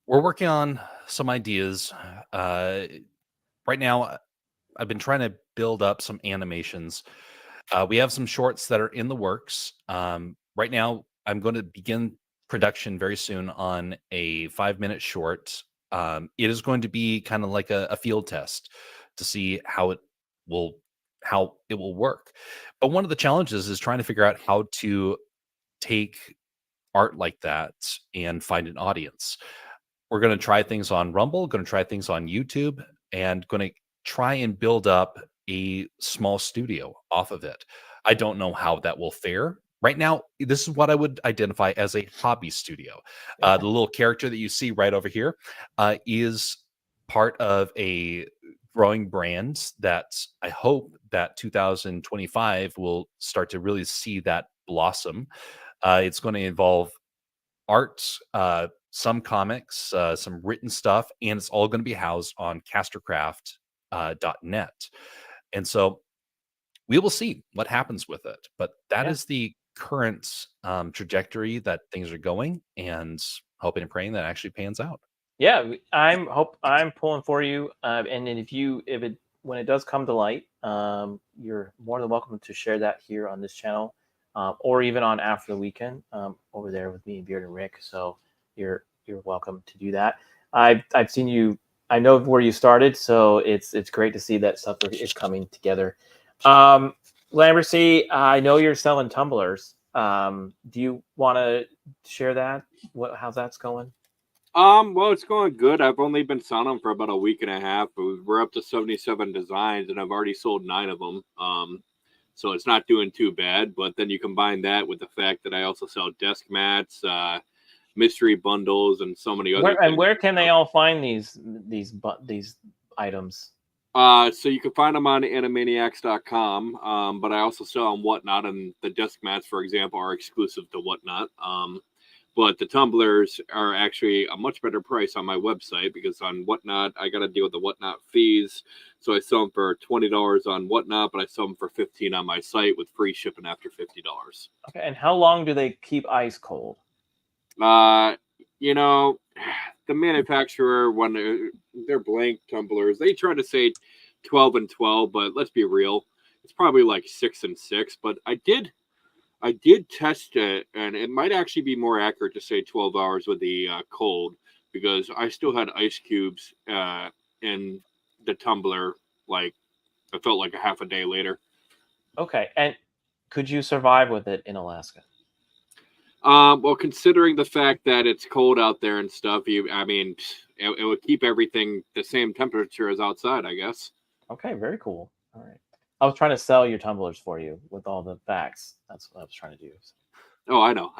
We're working on some ideas. Right now, I've been trying to build up some animations. We have some shorts that are in the works. Right now, I'm going to begin production very soon on a 5-minute short. It is going to be kind of like a field test to see how it will work. But one of the challenges is trying to figure out how to take art like that and find an audience. We're going to try things on Rumble, going to try things on YouTube, and going to try and build up a small studio off of it. I don't know how that will fare. Right now, this is what I would identify as a hobby studio. The little character that you see right over here is part of a growing brand that I hope that 2025 will start to really see that blossom. It's going to involve art, some comics, some written stuff, and it's all going to be housed on castercraft.net. And so we will see what happens with it. But that is the current trajectory that things are going, and hoping and praying that actually pans out. Yeah, I'm pulling for you. And then when it does come to light, you're more than welcome to share that here on this channel, or even on After the Weekend over there with me and Beard and Rick. So you're welcome to do that. I've seen you. I know where you started, so it's great to see that stuff is coming together. Lambercy, I know you're selling tumblers. Do you want to share that? How's that's going? Well, it's going good. I've only been selling them for about a week and a half, but we're up to 77 designs, and I've already sold 9 of them. So it's not doing too bad. But then you combine that with the fact that I also sell desk mats, mystery bundles, and so many other things. And where can they all find these items? So you can find them on animaniacs.com, but I also sell on Whatnot, and the desk mats, for example, are exclusive to Whatnot. But the tumblers are actually a much better price on my website, because on Whatnot, I got to deal with the Whatnot fees. So I sell them for $20 on Whatnot, but I sell them for $15 on my site with free shipping after $50. Okay, and how long do they keep ice cold? You know, the manufacturer, when they're blank tumblers, they try to say 12 and 12, but let's be real, it's probably like 6 and 6. But I did test it, and it might actually be more accurate to say 12 hours with the cold, because I still had ice cubes in the tumbler. Like, I felt like a half a day later. Okay, and could you survive with it in Alaska? Well, considering the fact that it's cold out there and stuff, it would keep everything the same temperature as outside, I guess. Okay, very cool. All right. I was trying to sell your tumblers for you with all the facts. That's what I was trying to do. Oh, I know.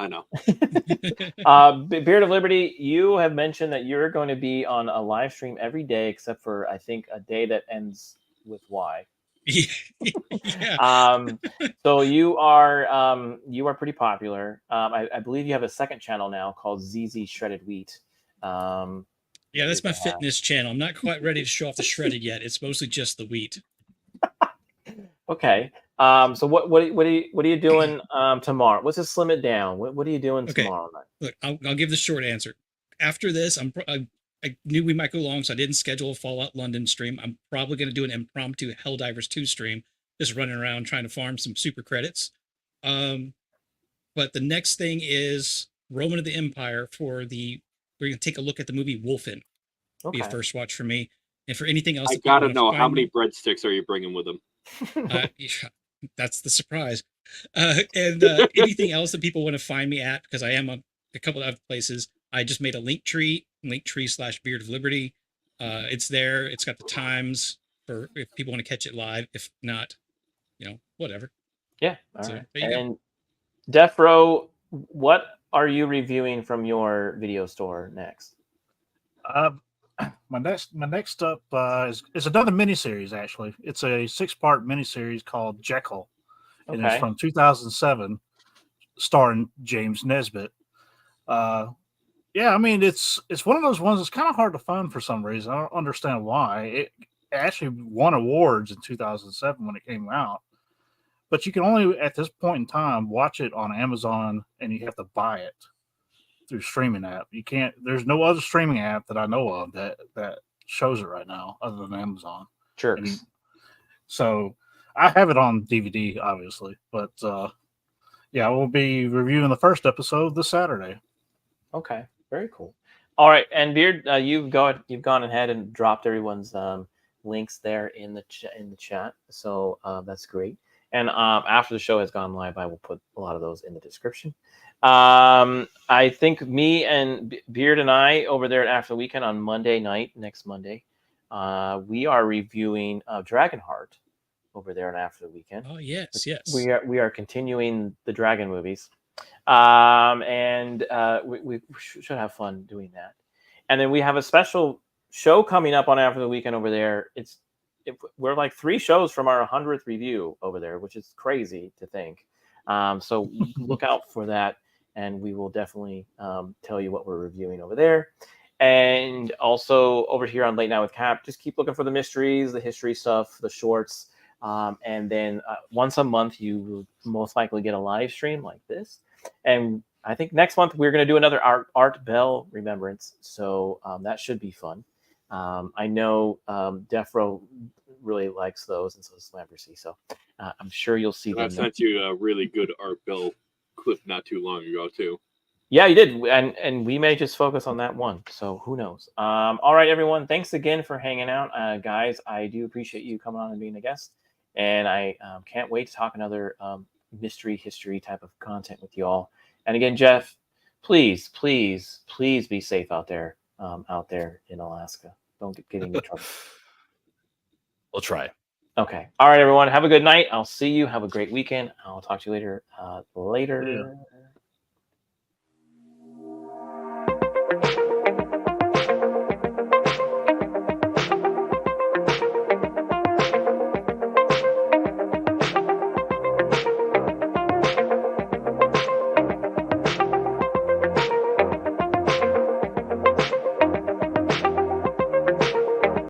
Beard of Liberty, you have mentioned that you're going to be on a live stream every day, except for, I think, a day that ends with Y. Yeah. So you are pretty popular. I believe you have a second channel now called ZZ Shredded Wheat. Yeah, that's my fitness channel. I'm not quite ready to show off the shredded yet. It's mostly just the wheat. Okay. So what are you doing tomorrow? Let's just slim it down. What are you doing tomorrow night? Look, I'll give the short answer. After this, I knew we might go long, so I didn't schedule a Fallout London stream. I'm probably going to do an impromptu Helldivers 2 stream, just running around trying to farm some super credits. But the next thing is Roman of the Empire we're going to take a look at the movie Wolfen. Okay. Be a first watch for me. And for anything else, I got to know, how many breadsticks are you bringing with them? That's the surprise. And anything else that people want to find me at, because I am a couple of other places. I just made a Linktree/Beard of Liberty. It's there. It's got the times for if people want to catch it live. If not, whatever. Yeah. All right. And Death Row, what are you reviewing from your video store next? My next up is another miniseries. Actually, it's a 6-part miniseries called Jekyll, and it's from 2007, starring James Nesbitt. Yeah, I mean it's one of those ones that's kind of hard to find for some reason. I don't understand why. It actually won awards in 2007 when it came out, but you can only at this point in time watch it on Amazon, and you have to buy it through streaming app. You can't. There's no other streaming app that I know of that shows it right now other than Amazon. Sure. So I have it on DVD, obviously, but yeah, we'll be reviewing the first episode this Saturday. Okay, very cool. All right, and Beard, you've gone ahead and dropped everyone's links there in the chat, so that's great. And after the show has gone live, I will put a lot of those in the description. I think me and Beard and I over there at After the Weekend on Monday night, next Monday, we are reviewing Dragonheart over there on After the Weekend. Oh yes, yes. We are continuing the Dragon movies, and we should have fun doing that. And then we have a special show coming up on After the Weekend over there. We're like 3 shows from our 100th review over there, which is crazy to think. So look out for that, and we will definitely tell you what we're reviewing over there. And also over here on Late Night with Cap, just keep looking for the mysteries, the history stuff, the shorts. And then once a month, you will most likely get a live stream like this. And I think next month we're going to do another Art Bell Remembrance. So that should be fun. I know Defro really likes those, and so does Lambercy. So I'm sure you'll see them. I sent you a really good Art Bell clip not too long ago, too. Yeah, you did. And we may just focus on that one. So who knows? All right, everyone. Thanks again for hanging out. Guys, I do appreciate you coming on and being a guest. And I can't wait to talk another mystery history type of content with you all. And again, Jeff, please be safe out there in Alaska. Don't get into trouble. We'll try. Okay. All right, everyone. Have a good night. I'll see you. Have a great weekend. I'll talk to you later. Yeah.